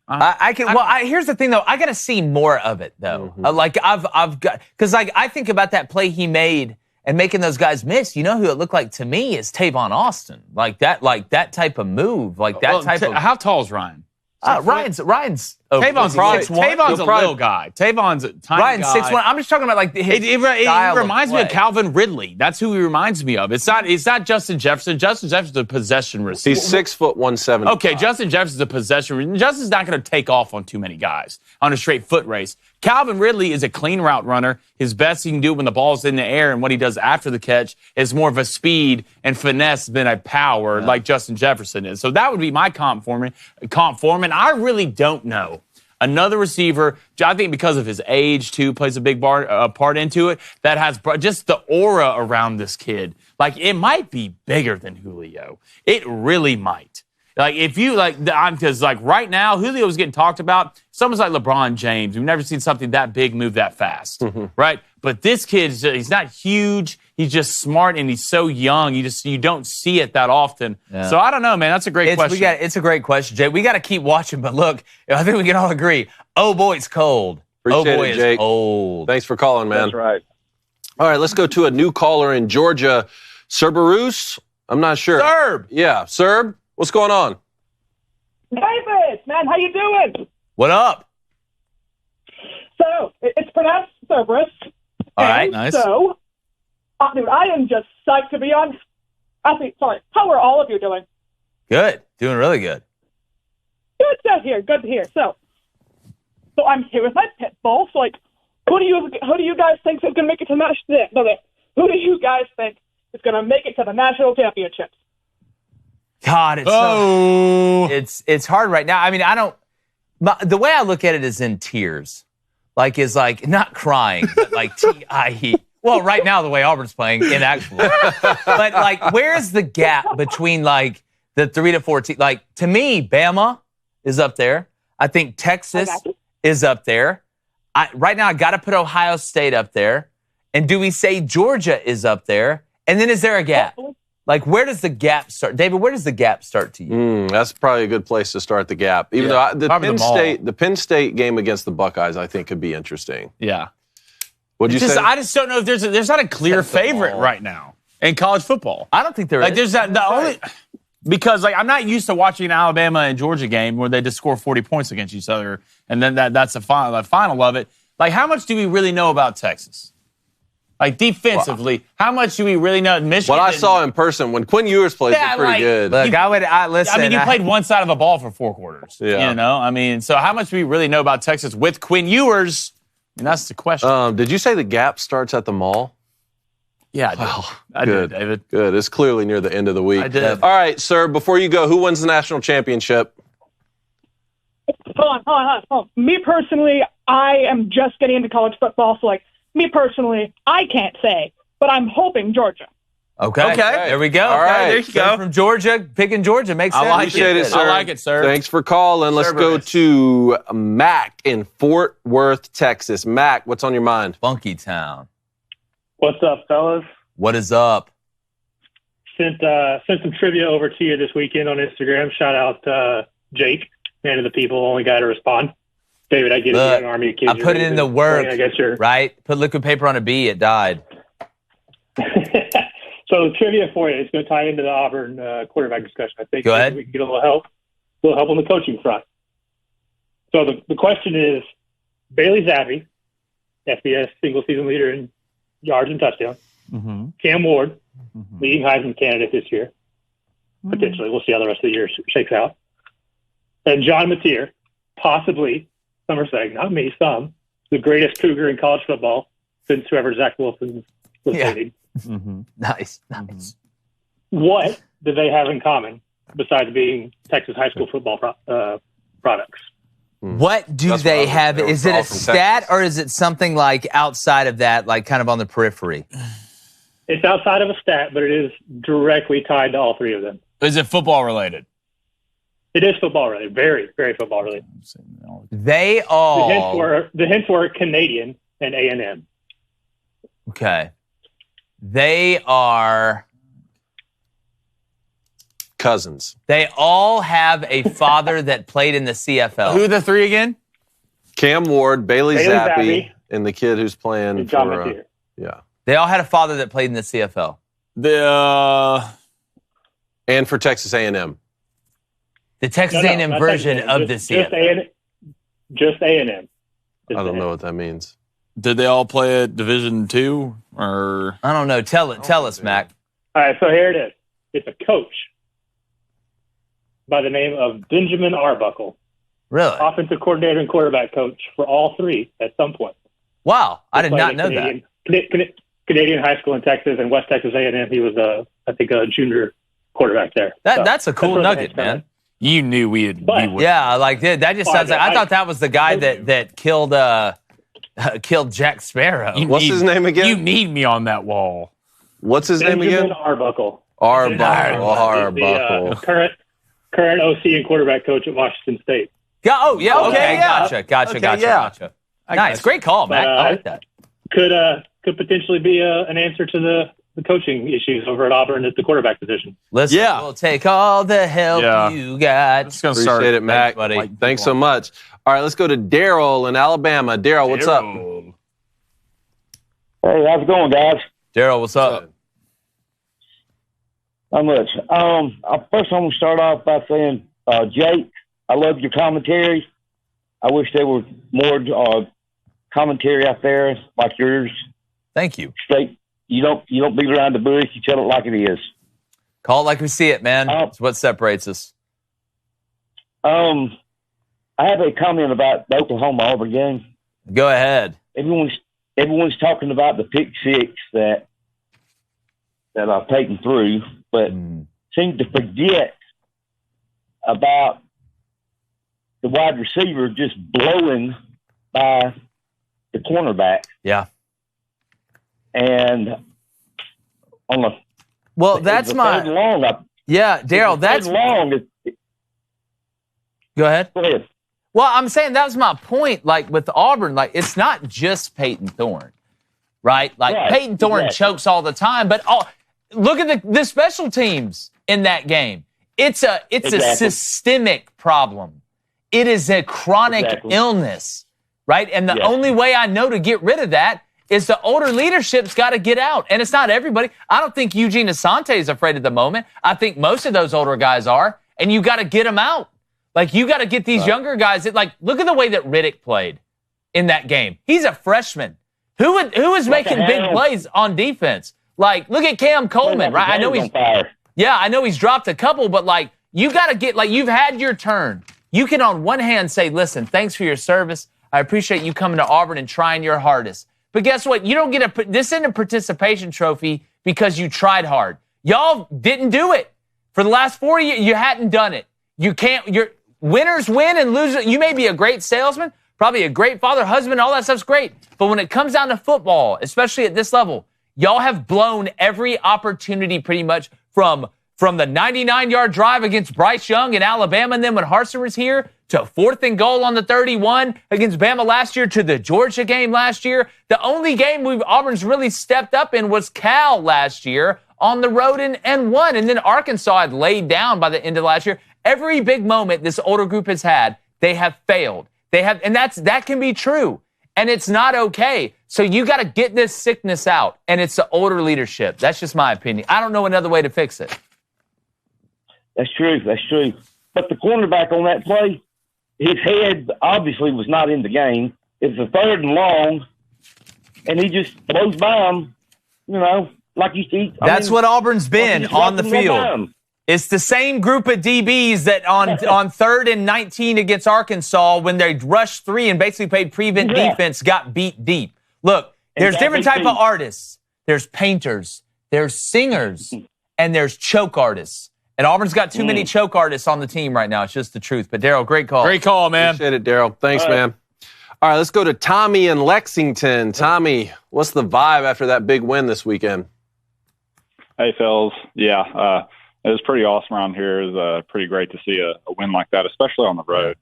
Here's the thing, though. I got to see more of it, though. I've got because I think about that play he made and making those guys miss. You know who it looked like to me is Tavon Austin. Like that type of move, How tall is Ryan? Ryan's Tavon's a little guy. Tavon's a tiny Ryan's guy. 6'1". I'm just talking about like his it reminds me of Calvin Ridley. That's who he reminds me of. It's not Justin Jefferson. Justin Jefferson's a possession receiver. He's 6 foot 170. Okay, Justin Jefferson's a possession. Justin's not going to take off on too many guys on a straight foot race. Calvin Ridley is a clean route runner. His best he can do when the ball's in the air, and what he does after the catch is more of a speed and finesse than a power like Justin Jefferson is. So that would be my comp for him. And I really don't know. Another receiver, I think because of his age, too, plays a big part into it, that has just the aura around this kid. Like, it might be bigger than Julio. It really might. Like, if you, because, right now, Julio's getting talked about. Someone's like LeBron James. We've never seen something that big move that fast, right? But this kid, he's not huge. He's just smart, and he's so young. You don't see it that often. Yeah. So I don't know, man. That's a great question. It's a great question, Jay. We got to keep watching. But look, I think we can all agree. Oh boy, it's cold. Appreciate it, Jake. It's old. Thanks for calling, man. That's right. All right, let's go to a new caller in Georgia, Cerberus. I'm not sure. Serb. Yeah, Serb. What's going on? David, man, how you doing? What up? So it's pronounced Cerberus. All right, nice. So. Dude, I am just psyched to be on. How are all of you doing? Good. Doing really good. Good to hear. Good to hear. So I'm here with my pit bull. So, who do you guys think is going to make it to Who do you guys think is going to make it to the national championships? God, it's hard right now. I mean, the way I look at it is in tears. Not crying, but T-I-E. Well, right now, the way Auburn's playing, in actual. But, where's the gap between, the 3 to 4 teams? To me, Bama is up there. I think Texas is up there. Right now, I got to put Ohio State up there. And do we say Georgia is up there? And then is there a gap? Where does the gap start? David, where does the gap start to you? That's probably a good place to start the gap. Even though the Penn State game against the Buckeyes, I think, could be interesting. Yeah. What'd you say? I just don't know if there's not a clear favorite right now in college football. I don't think there is. There's because I'm not used to watching an Alabama and Georgia game where they just score 40 points against each other, and then that's the final of it. How much do we really know about Texas? Defensively, how much do we really know? Michigan. What I saw in person when Quinn Ewers played, was pretty good. Look, listen. I mean, you played one side of a ball for 4 quarters. Yeah. You know, I mean, so how much do we really know about Texas with Quinn Ewers? I mean, that's the question. Did you say the gap starts at the mall? Yeah, I did. I did, David. Good. It's clearly near the end of the week. I did. All right, sir, before you go, who wins the national championship? Hold on. Me personally, I am just getting into college football, so me personally, I can't say, but I'm hoping Georgia. Okay. There we go. All right. There you go. From Georgia, picking Georgia makes sense. I like it, sir. Thanks for calling. Let's go to Mac in Fort Worth, Texas. Mac, what's on your mind? Funky Town. What's up, fellas? What is up? Sent some trivia over to you this weekend on Instagram. Shout out Jake, man of the people, only guy to respond. David, I get it. You're an Army kid. I put it in the work, I guess you're right? Put liquid paper on a bee, it died. So trivia for you. It's going to tie into the Auburn quarterback discussion. I think Go ahead. We can get a little help on the coaching front. So the question is, Bailey Zappi, FBS single season leader in yards and touchdowns. Mm-hmm. Cam Ward, leading Heisman candidate this year. Potentially. We'll see how the rest of the year shakes out. And John Mateer, possibly, some are saying, not me, some, the greatest Cougar in college football since whoever Zach Wilson was dating. Mm-hmm. Nice. What do they have in common besides being Texas high school football products? What do That's what I they was- have? they were Is it all a from stat Texas. or is it something like outside of that, like kind of on the periphery? It's outside of a stat, but it is directly tied to all three of them. Is it football related? It is football related, very, very football related. They all. The hints were Canadian and A&M. Okay. They are. Cousins. They all have a father that played in the CFL. Who are the three again? Cam Ward, Bailey Bailey Zappi, Zappi, and the kid who's playing And John for Mateer. yeah, They all had a father that played in the CFL. and for Texas A&M. The Texas A&M not version Texas of A&M. the Just CFL. Just A&M. I don't know what that means. Did they all play at Division II or? I don't know. Tell us, Mac. All right, so here it is. It's a coach by the name of Benjamin Arbuckle, Really? offensive coordinator and quarterback coach for all three at some point. Wow. I did Played not at know that. Canadian high school in Texas and West Texas A&M. He was, I think, a junior quarterback there. So, That's a cool where the nugget, name's coming. man. You knew we had. But- we would. Yeah, like that just sounds like I thought that was the guy that killed Jack Sparrow. You What's need- his name again? You need me on that wall. What's his name Benjamin again? Arbuckle. Arbuckle. The current OC and quarterback coach at Washington State. Oh, yeah. Okay. Okay, yeah. Gotcha. Nice. gotcha. Great call, Mac. But, I like that. Could potentially be an answer to the coaching issues over at Auburn at the quarterback position. Listen, Yeah. we'll take all the help Yeah. you got. I'm just gonna start. Appreciate it, Mac. buddy. Thanks so much. All right, let's go to Daryl in Alabama. Daryl, what's up? Hey, how's it going, guys? Daryl, what's up? Not much. First, I'm going to start off by saying, Jake, I love your commentary. I wish there was more commentary out there like yours. Thank you. Straight. You don't beat around the bush. You tell it like it is. Call it like we see it, man. It's what separates us. I have a comment about the Oklahoma-Auburn game. Go ahead. Everyone's talking about the pick six that I've taken through, but seem to forget about the wide receiver just blowing by the cornerback. Yeah. And on the that's the my third long. Daryl. That's long. Go ahead. Go ahead. Well, I'm saying that was my point. Like with Auburn, like it's not just Peyton Thorne, right? Like Right, Peyton Thorne exactly. chokes all the time, but look at the special teams in that game. It's a Exactly. systemic problem. It is a chronic Exactly. illness, right? And the Yes. only way I know to get rid of that is the older leadership's got to get out. And it's not everybody. I don't think Eugene Asante is afraid at the moment. I think most of those older guys are, and you got to get them out. Like, you got to get these younger guys that, like, look at the way that Riddick played in that game. He's a freshman. Who is making big plays on defense? Like, look at Cam Coleman, right? I know he's dropped a couple, but, like, you got to get, like, you've had your turn. You can, on one hand, say, listen, thanks for your service. I appreciate you coming to Auburn and trying your hardest. But guess what? You don't get this isn't a participation trophy because you tried hard. Y'all didn't do it. For the last 4 years, you hadn't done it. Winners win and losers. You may be a great salesman, probably a great father, husband, all that stuff's great. But when it comes down to football, especially at this level, y'all have blown every opportunity pretty much from the 99-yard drive against Bryce Young in Alabama, and then when Harsin was here, to 4th and goal on the 31 against Bama last year, to the Georgia game last year. The only game Auburn's really stepped up in was Cal last year on the road and won. And then Arkansas had laid down by the end of last year. Every big moment this older group has had, they have failed. And that can be true. And it's not okay. So you got to get this sickness out. And it's the older leadership. That's just my opinion. I don't know another way to fix it. That's true. But the cornerback on that play, his head obviously was not in the game. It's a 3rd and long, and he just blows by him, like you see. That's what Auburn's been on the field. It's the same group of DBs that on 3rd and 19 against Arkansas, when they rushed 3 and basically played prevent defense, got beat deep. Look, there's different type of artists. There's painters, there's singers, and there's choke artists. And Auburn's got too many choke artists on the team right now. It's just the truth. But, Daryl, great call. Great call, man. Appreciate it, Daryl. Thanks, man. All right, let's go to Tommy in Lexington. Tommy, what's the vibe after that big win this weekend? Hey, fellas. Yeah, it was pretty awesome around here. It was pretty great to see a win like that, especially on the road.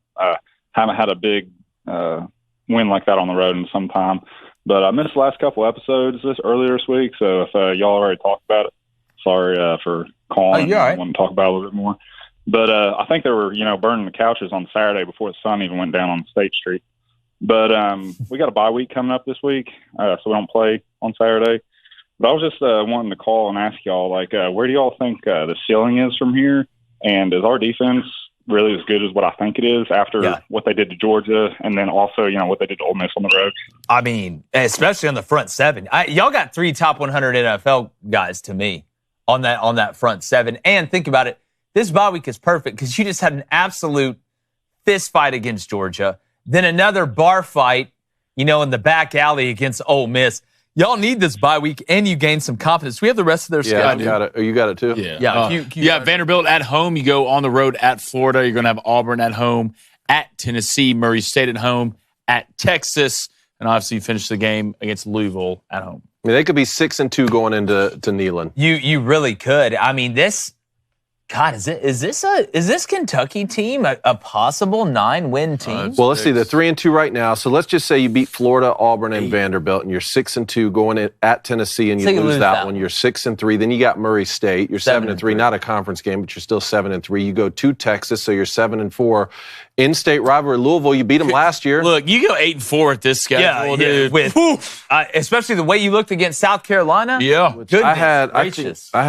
Haven't had a big win like that on the road in some time. But I missed the last couple episodes earlier this week, so if y'all already talked about it, sorry for calling. You're all right. I want to talk about it a little bit more. But I think they were, burning the couches on Saturday before the sun even went down on State Street. But we got a bye week coming up this week, so we don't play on Saturday. But I was just wanting to call and ask y'all, where do y'all think the ceiling is from here? And is our defense really as good as what I think it is after what they did to Georgia and then also, what they did to Ole Miss on the road? I mean, especially on the front seven. Y'all got 3 top 100 NFL guys to me on that front seven. And think about it, this bye week is perfect because you just had an absolute fist fight against Georgia, then another bar fight, in the back alley against Ole Miss. Y'all need this bye week, and you gain some confidence. We have the rest of their schedule. I got it. Oh, you got it too? Yeah. Vanderbilt at home. You go on the road at Florida. You're going to have Auburn at home, at Tennessee, Murray State at home, at Texas, and obviously you finish the game against Louisville at home. I mean, they could be 6-2 going into Neyland. You really could. I mean, this Kentucky team a possible 9-win team? Well, let's see. They're 3-2 right now. So let's just say you beat Florida, Auburn, and Vanderbilt, and you're 6-2 going at Tennessee, and you lose that one. You're 6-3. Then you got Murray State. You're 7-3. Not a conference game, but you're still 7-3. You go to Texas, so you're 7-4. In-state rivalry, Louisville. You beat them last year. Look, you go 8-4 at this schedule, dude. Especially the way you looked against South Carolina. Yeah, I had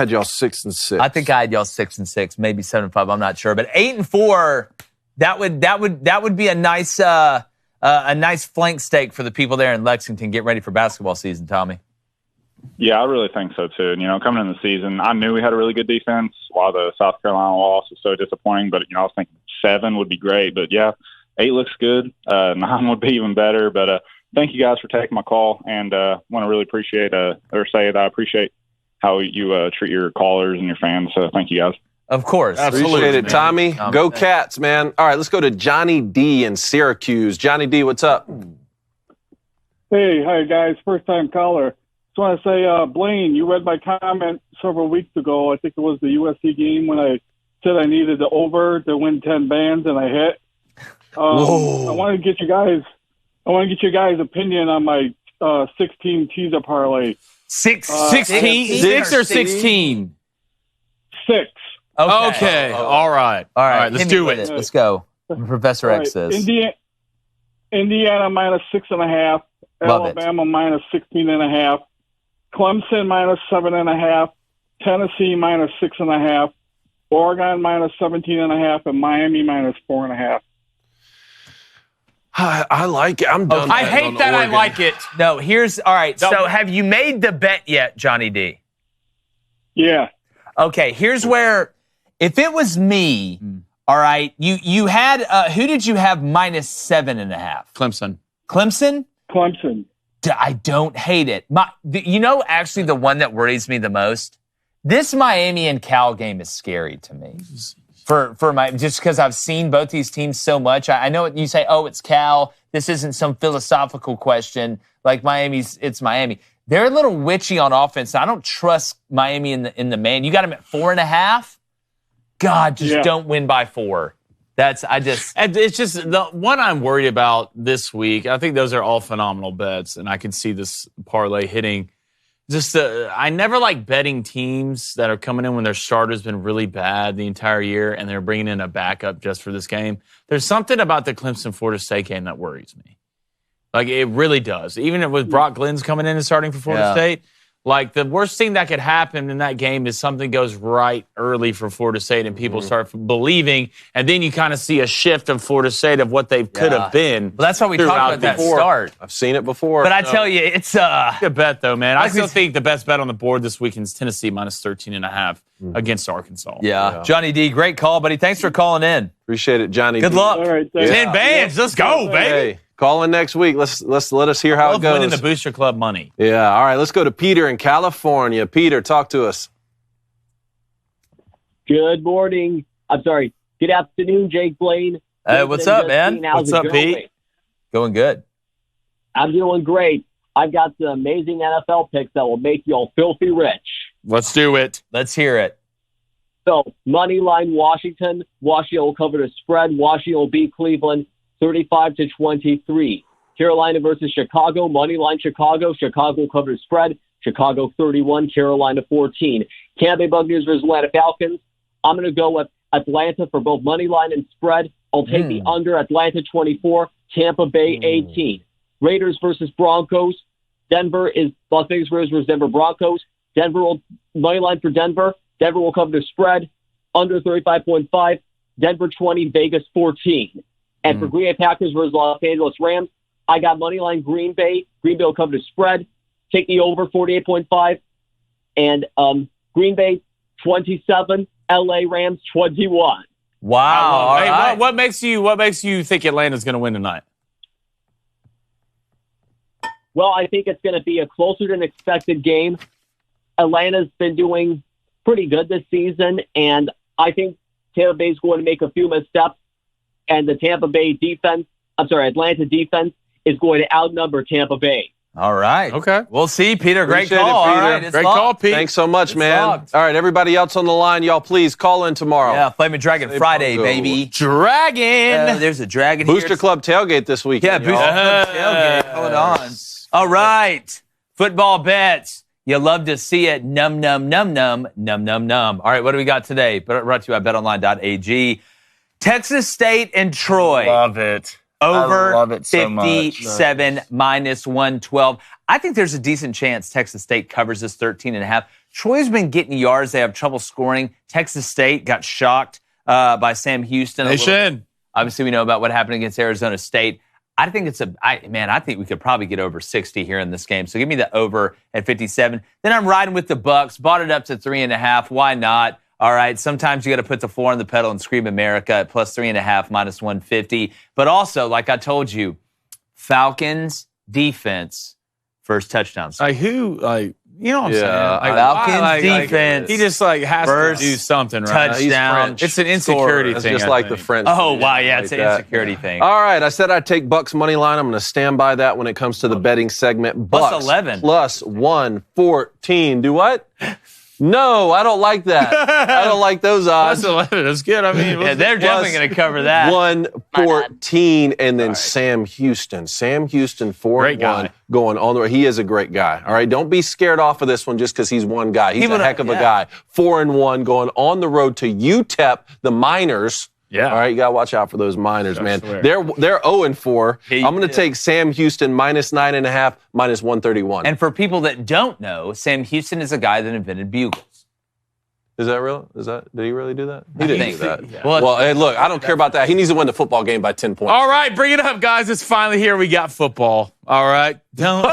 y'all 6-6. I think I had y'all 6-6, maybe 7-5. I'm not sure, but 8-4. That would be a nice flank steak for the people there in Lexington. Get ready for basketball season, Tommy. Yeah, I really think so too. And, coming in the season, I knew we had a really good defense. While the South Carolina loss was so disappointing, but I was thinking 7 would be great. But yeah, 8 looks good. 9 would be even better. But thank you guys for taking my call, and want to really appreciate or say that I appreciate how you treat your callers and your fans. So thank you guys. Of course, appreciate it, Tommy. Go Cats, man! All right, let's go to Johnny D in Syracuse. Johnny D, what's up? Hey, hi guys, first time caller. Just want to say, Blaine, you read my comment several weeks ago. I think it was the USC game when I said I needed the over to win 10 bands, and I hit. I want to get you guys' opinion on my 16 teaser parlay. 16 or 16? 6. Okay. All right. Let's do it. Let's go. Professor X says. Indiana minus 6.5. Alabama minus 16.5. Clemson minus 7.5. Tennessee minus 6.5. Oregon minus 17.5, and Miami minus 4.5. I like it. I'm done. I hate that. Oregon. I like it. No, all right. So have you made the bet yet, Johnny D? Yeah. Okay, here's where, if it was me, all right, you had, who did you have minus 7.5? Clemson? I don't hate it. Actually, the one that worries me the most, this Miami and Cal game is scary to me. Just because I've seen both these teams so much. I know you say, it's Cal. This isn't some philosophical question. Like it's Miami. They're a little witchy on offense. I don't trust Miami in the man. You got them at 4.5. God, don't win by 4. It's just the one I'm worried about this week. I think those are all phenomenal bets, and I can see this parlay hitting. I never like betting teams that are coming in when their starter's been really bad the entire year, and they're bringing in a backup just for this game. There's something about the Clemson-Florida State game that worries me. Like, it really does. Even with Brock Glenn's coming in and starting for Florida State, like, the worst thing that could happen in that game is something goes right early for Florida State and people start believing, and then you kind of see a shift of Florida State of what they could have been. Well, that's why we talked about that start. I've seen it before. But I tell you, it's a good bet, though, man. I still think the best bet on the board this weekend is Tennessee minus 13.5 against Arkansas. Yeah. Johnny D, great call, buddy. Thanks for calling in. Appreciate it, Johnny D. Good luck. All right, 10 bands. Let's go, baby. Hey. Call in next week. Let us hear how it goes. Winning the Booster Club money. Yeah. All right. Let's go to Peter in California. Peter, talk to us. Good morning. I'm sorry. Good afternoon, Jake Blaine. Hey, what's up, man? How's What's it up, going? Pete? Going good. I'm doing great. I've got some amazing NFL picks that will make you all filthy rich. Let's do it. Let's hear it. So, money line Washington. Washington will cover the spread. Washington will beat Cleveland 35-23. Carolina versus Chicago. Money line Chicago. Chicago will cover the spread. Chicago 31, Carolina 14. Tampa Bay Buccaneers versus Atlanta Falcons. I'm going to go with Atlanta for both money line and spread. I'll take the under. Atlanta 24, Tampa Bay 18. Raiders versus Broncos. Las Vegas Raiders versus Denver Broncos. Denver will money line for Denver. Denver will cover the spread. Under 35.5. Denver 20, Vegas 14. And for Green Bay Packers versus Los Angeles Rams, I got money line Green Bay. Green Bay will cover the spread. Take the over 48.5. And Green Bay 27, LA Rams 21. Wow. Hey, right. what makes you think Atlanta's going to win tonight? Well, I think it's going to be a closer than expected game. Atlanta's been doing pretty good this season, and I think Tampa Bay's going to make a few missteps, and the Atlanta defense is going to outnumber Tampa Bay. All right. Okay. We'll see, Peter. Great Appreciate call. it, Peter. All right. It's Great locked. call, Pete. Thanks so much, It's man. locked. All right, everybody else on the line, y'all please call in tomorrow. Yeah, Flaming Dragon Say Friday, Bongo. baby. Dragon. There's a dragon Booster here. Club tailgate this weekend. Yeah, Booster y'all. Club tailgate. Hold on. All right. Football bets. You love to see it. Num, num, num, num, num, num, num. All right, what do we got today? Brought to you by betonline.ag. Texas State and Troy. Love it. Over I love it so much. 57 minus 112. I think there's a decent chance Texas State covers this 13.5. Troy's been getting yards. They have trouble scoring. Texas State got shocked by Sam Houston. Obviously, we know about what happened against Arizona State. I think I think we could probably get over 60 here in this game. So give me the over at 57. Then I'm riding with the Bucks. Bought it up to 3.5. Why not? All right, sometimes you got to put the four on the pedal and scream America at plus 3.5, minus 150. But also, like I told you, Falcons defense, first touchdown. You know what I'm saying? Falcons defense. He just has to do something, right? Touchdown. It's an insecurity That's thing. just like the French. Oh, wow, yeah, it's an insecurity thing. All right, I said I'd take Bucks money line. I'm going to stand by that when it comes to the betting segment. Plus Bucks 11. plus 114. Do what? No, I don't like that. I don't like those odds. Plus 11. That's good. I mean, they're definitely going to cover that. 114, and then Sam Houston. Sam Houston, 4-1, going on the way. He is a great guy. All right, don't be scared off of this one just because he's one guy. He's a heck of a guy. 4-1, going on the road to UTEP, the Miners. Yeah. All right, you got to watch out for those Miners, man. They're 0-4. I'm going to take Sam Houston minus 9.5, minus 131. And for people that don't know, Sam Houston is a guy that invented bugles. Is that real? Did he really do that? He didn't do that. Yeah. Well, hey, look, I don't care about that. He needs to win the football game by 10 points. All right, bring it up, guys. It's finally here. We got football. All right. Don't.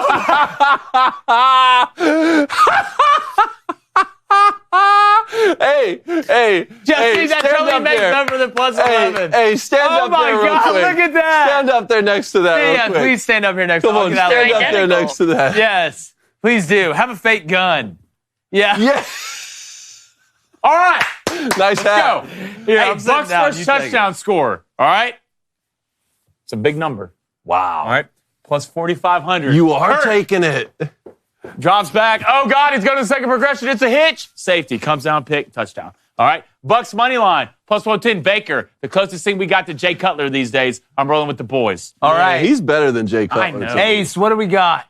Hey, Jesse, that totally makes up for the plus 11. Hey, stand up there real quick. Oh, my God, look at that. Stand up there next to that real quick. Please stand up here next to that. Come on, stand up there next to that. Yes, please do. Have a fake gun. Yeah. All right. Nice hat. Let's go. Yeah, Bucks first touchdown score. All right. It's a big number. Wow. All right. Plus 4,500. You are taking it. Drops back. Oh, God, he's going to the second progression. It's a hitch. Safety. Comes down, pick, touchdown. All right. Bucks money line. Plus 110. Baker. The closest thing we got to Jay Cutler these days. I'm rolling with the boys. All right. He's better than Jay Cutler. I know. Ace, what do we got?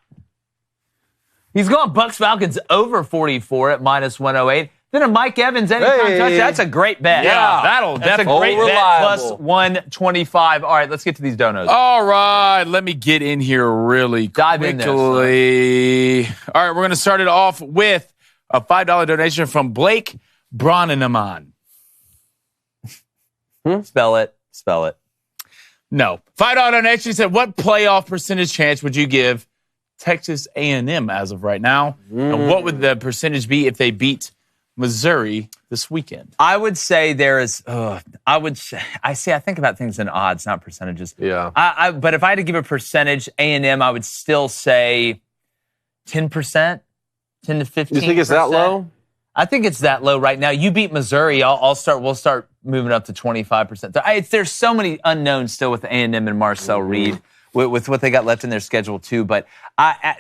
He's going Bucks Falcons over 44 at minus 108. Then a Mike Evans anytime touchdown. That's a great bet. Yeah, that'll That's definitely. a great bet. Plus 125. All right, let's get to these donos. All right, let me get in here really Dive in there, All right, we're going to start it off with a $5 donation from Blake Broneneman. Spell it. No. $5 donation. He said, what playoff percentage chance would you give Texas A&M as of right now? And what would the percentage be if they beat Missouri this weekend? I would say there is. I think about things in odds, not percentages. Yeah. But if I had to give a percentage, A&M, I would still say 10%, 10 to 15%. You think it's that low? I think it's that low right now. You beat Missouri. We'll start moving up to 25%. There's so many unknowns still with A&M and Marcel Reed with what they got left in their schedule too. But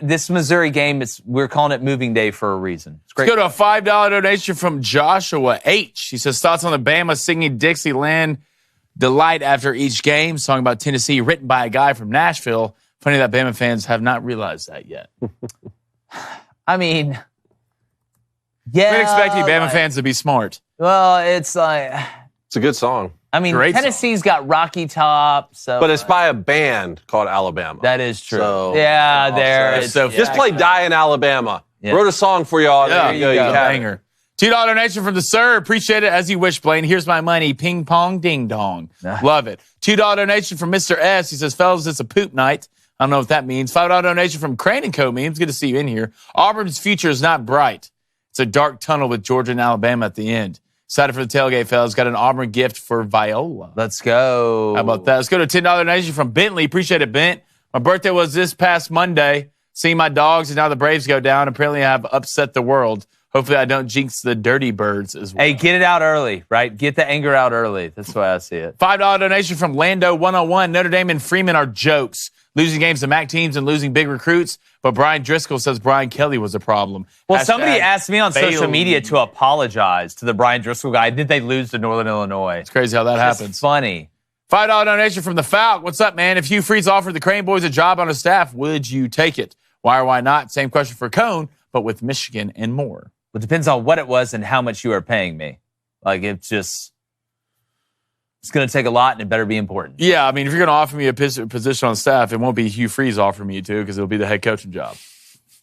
this Missouri game, we're calling it moving day for a reason. It's great. Let's go to a $5 donation from Joshua H. He says, thoughts on the Bama singing Dixieland Delight after each game. Song about Tennessee written by a guy from Nashville. Funny that Bama fans have not realized that yet. I mean... Yeah, we're expecting Bama fans to be smart. Well, it's like... It's a good song. I mean, Great Tennessee's got Rocky Top, so... But it's by a band called Alabama. That is true. So, yeah, there. So just play Die in Alabama. Yeah. Wrote a song for y'all. Yeah, there you go. You have banger. $2 donation from the Sir. Appreciate it as you wish, Blaine. Here's my money. Ping pong ding dong. Love it. $2 donation from Mr. S. He says, fellas, it's a poop night. I don't know what that means. $5 donation from Crain and Co. Memes. Good to see you in here. Auburn's future is not bright. It's a dark tunnel with Georgia and Alabama at the end. Excited for the tailgate, fellas. Got an Auburn gift for Viola. Let's go. How about that? Let's go to $10 donation from Bentley. Appreciate it, Bent. My birthday was this past Monday. Seeing my dogs and now the Braves go down. Apparently I have upset the world. Hopefully I don't jinx the Dirty Birds as well. Hey, get it out early, right? Get the anger out early. That's the way I see it. $5 donation from Lando 101. Notre Dame and Freeman are jokes. Losing games to MAC teams and losing big recruits. But Brian Driscoll says Brian Kelly was a problem. Well, somebody asked me on social media to apologize to the Brian Driscoll guy. Did they lose to Northern Illinois? It's crazy how that happens. It's funny. $5 donation from the Falcon. What's up, man? If Hugh Freeze offered the Crain boys a job on his staff, would you take it? Why or why not? Same question for Cone, but with Michigan and more. It depends on what it was and how much you are paying me. Like, it's going to take a lot, and it better be important. Yeah, I mean, if you're going to offer me a position on staff, it won't be Hugh Freeze offering me to, because it'll be the head coaching job.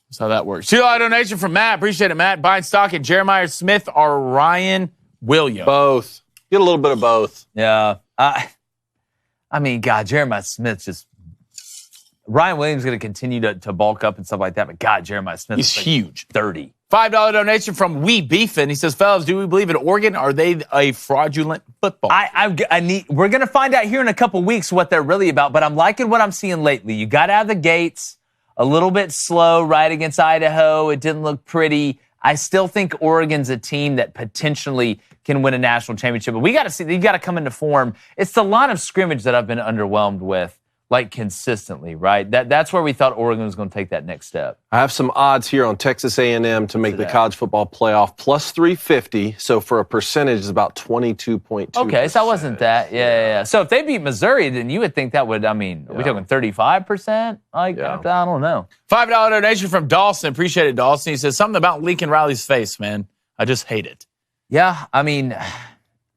That's how that works. $2 donation from Matt. Appreciate it, Matt. Buying stock in Jeremiah Smith or Ryan Williams? Both. Get a little bit of both. Yeah. I mean, God, Jeremiah Smith just... Ryan Williams is going to continue to bulk up and stuff like that, but God, Jeremiah Smith is huge. 30. $5 donation from We Beefin. He says, fellas, do we believe in Oregon? Are they a fraudulent football? We're going to find out here in a couple weeks what they're really about, but I'm liking what I'm seeing lately. You got out of the gates a little bit slow right against Idaho. It didn't look pretty. I still think Oregon's a team that potentially can win a national championship, but we got to see, you got to come into form. It's the line of scrimmage that I've been underwhelmed with. Like consistently, right? That's where we thought Oregon was going to take that next step. I have some odds here on Texas A&M to make the college football playoff, plus 350. So for a percentage, it's about 22.2%. Okay, so that wasn't that. Yeah. So if they beat Missouri, then you would think that would, are we talking 35%? I don't know. $5 donation from Dawson. Appreciate it, Dawson. He says something about Lincoln Riley's face, man. I just hate it. Yeah, I mean,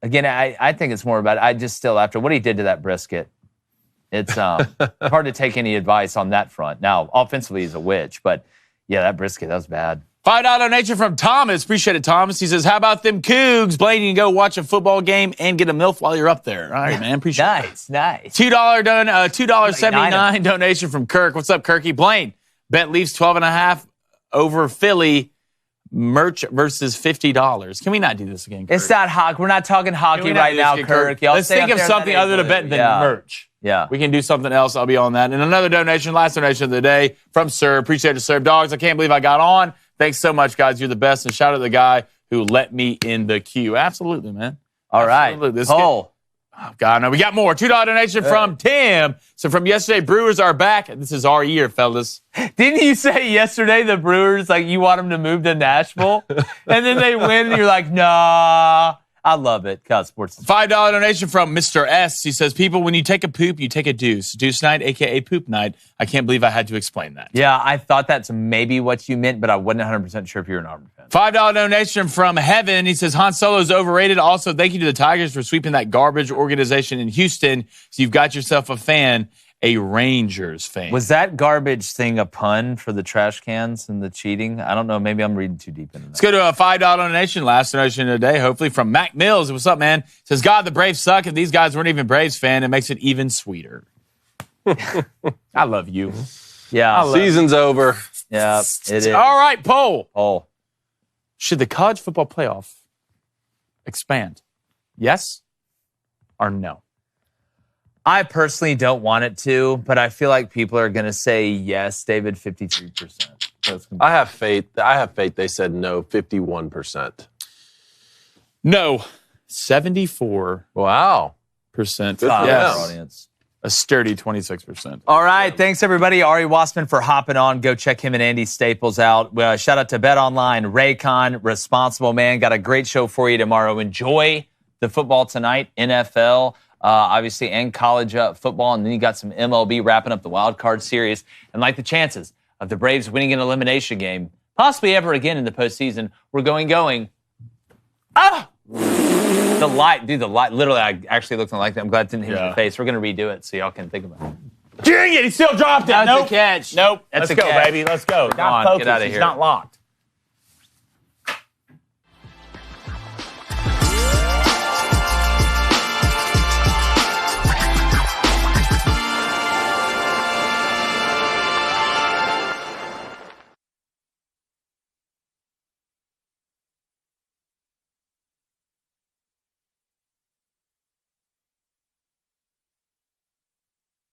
again, I think it's more about, after what he did to that brisket, it's hard to take any advice on that front. Now, offensively, he's a witch, but yeah, that brisket, that was bad. $5 donation from Thomas. Appreciate it, Thomas. He says, how about them Cougs? Blaine, you can go watch a football game and get a MILF while you're up there. All right, man. Appreciate it. Nice. $2.79 donation from Kirk. What's up, Kirky? Blaine, bet leaves 12.5 over Philly. Merch versus $50. Can we not do this again, Kirk? It's not hockey. We're not talking hockey right now, Kirk. Let's think of something other than bet than merch. Yeah. We can do something else. I'll be on that. And another donation, last donation of the day from Sir. Appreciate it, Sir. Dogs, I can't believe I got on. Thanks so much, guys. You're the best. And shout out to the guy who let me in the queue. Absolutely, man. All right. Oh, God, no. We got more. $2 donation from Tim. So from yesterday, Brewers are back. This is our year, fellas. Didn't you say yesterday the Brewers, like, you want them to move to Nashville? And then they win, and you're like, nah. I love it. God, sports. $5 donation from Mr. S. He says, people, when you take a poop, you take a deuce. Deuce night, a.k.a. poop night. I can't believe I had to explain that. Yeah, I thought that's maybe what you meant, but I wasn't 100% sure if you're an Auburn fan. $5 donation from Heaven. He says, Han Solo's overrated. Also, thank you to the Tigers for sweeping that garbage organization in Houston. So you've got yourself a fan, a Rangers fan. Was that garbage thing a pun for the trash cans and the cheating? I don't know. Maybe I'm reading too deep into that. Let's go to a $5 donation. Last donation of the day, hopefully, from Mac Mills. What's up, man? Says, God, the Braves suck. If these guys weren't even Braves fan, it makes it even sweeter. I love you. Yeah. Season's over. Yeah, it is. All right, poll. Oh. Should the college football playoff expand? Yes or no? I personally don't want it to, but I feel like people are going to say yes, David, 53%. I have faith. They said no, 51%. No, 74%. Wow. Yes. Audience. A sturdy 26%. All right. Thanks, everybody. Ari Wasserman for hopping on. Go check him and Andy Staples out. Shout out to Bet Online, Raycon, Responsible Man. Got a great show for you tomorrow. Enjoy the football tonight, NFL, obviously, and college football. And then you got some MLB wrapping up the wild card series. And like the chances of the Braves winning an elimination game, possibly ever again in the postseason, we're going. Ah! The light, literally, I actually looked like that. I'm glad it didn't hit me in the face. We're going to redo it so y'all can think about it. Dang it, he still dropped it. That's a catch. Nope. That's Let's a go, catch. baby. Let's go. Come on, Not focused. get out of He's here. not locked.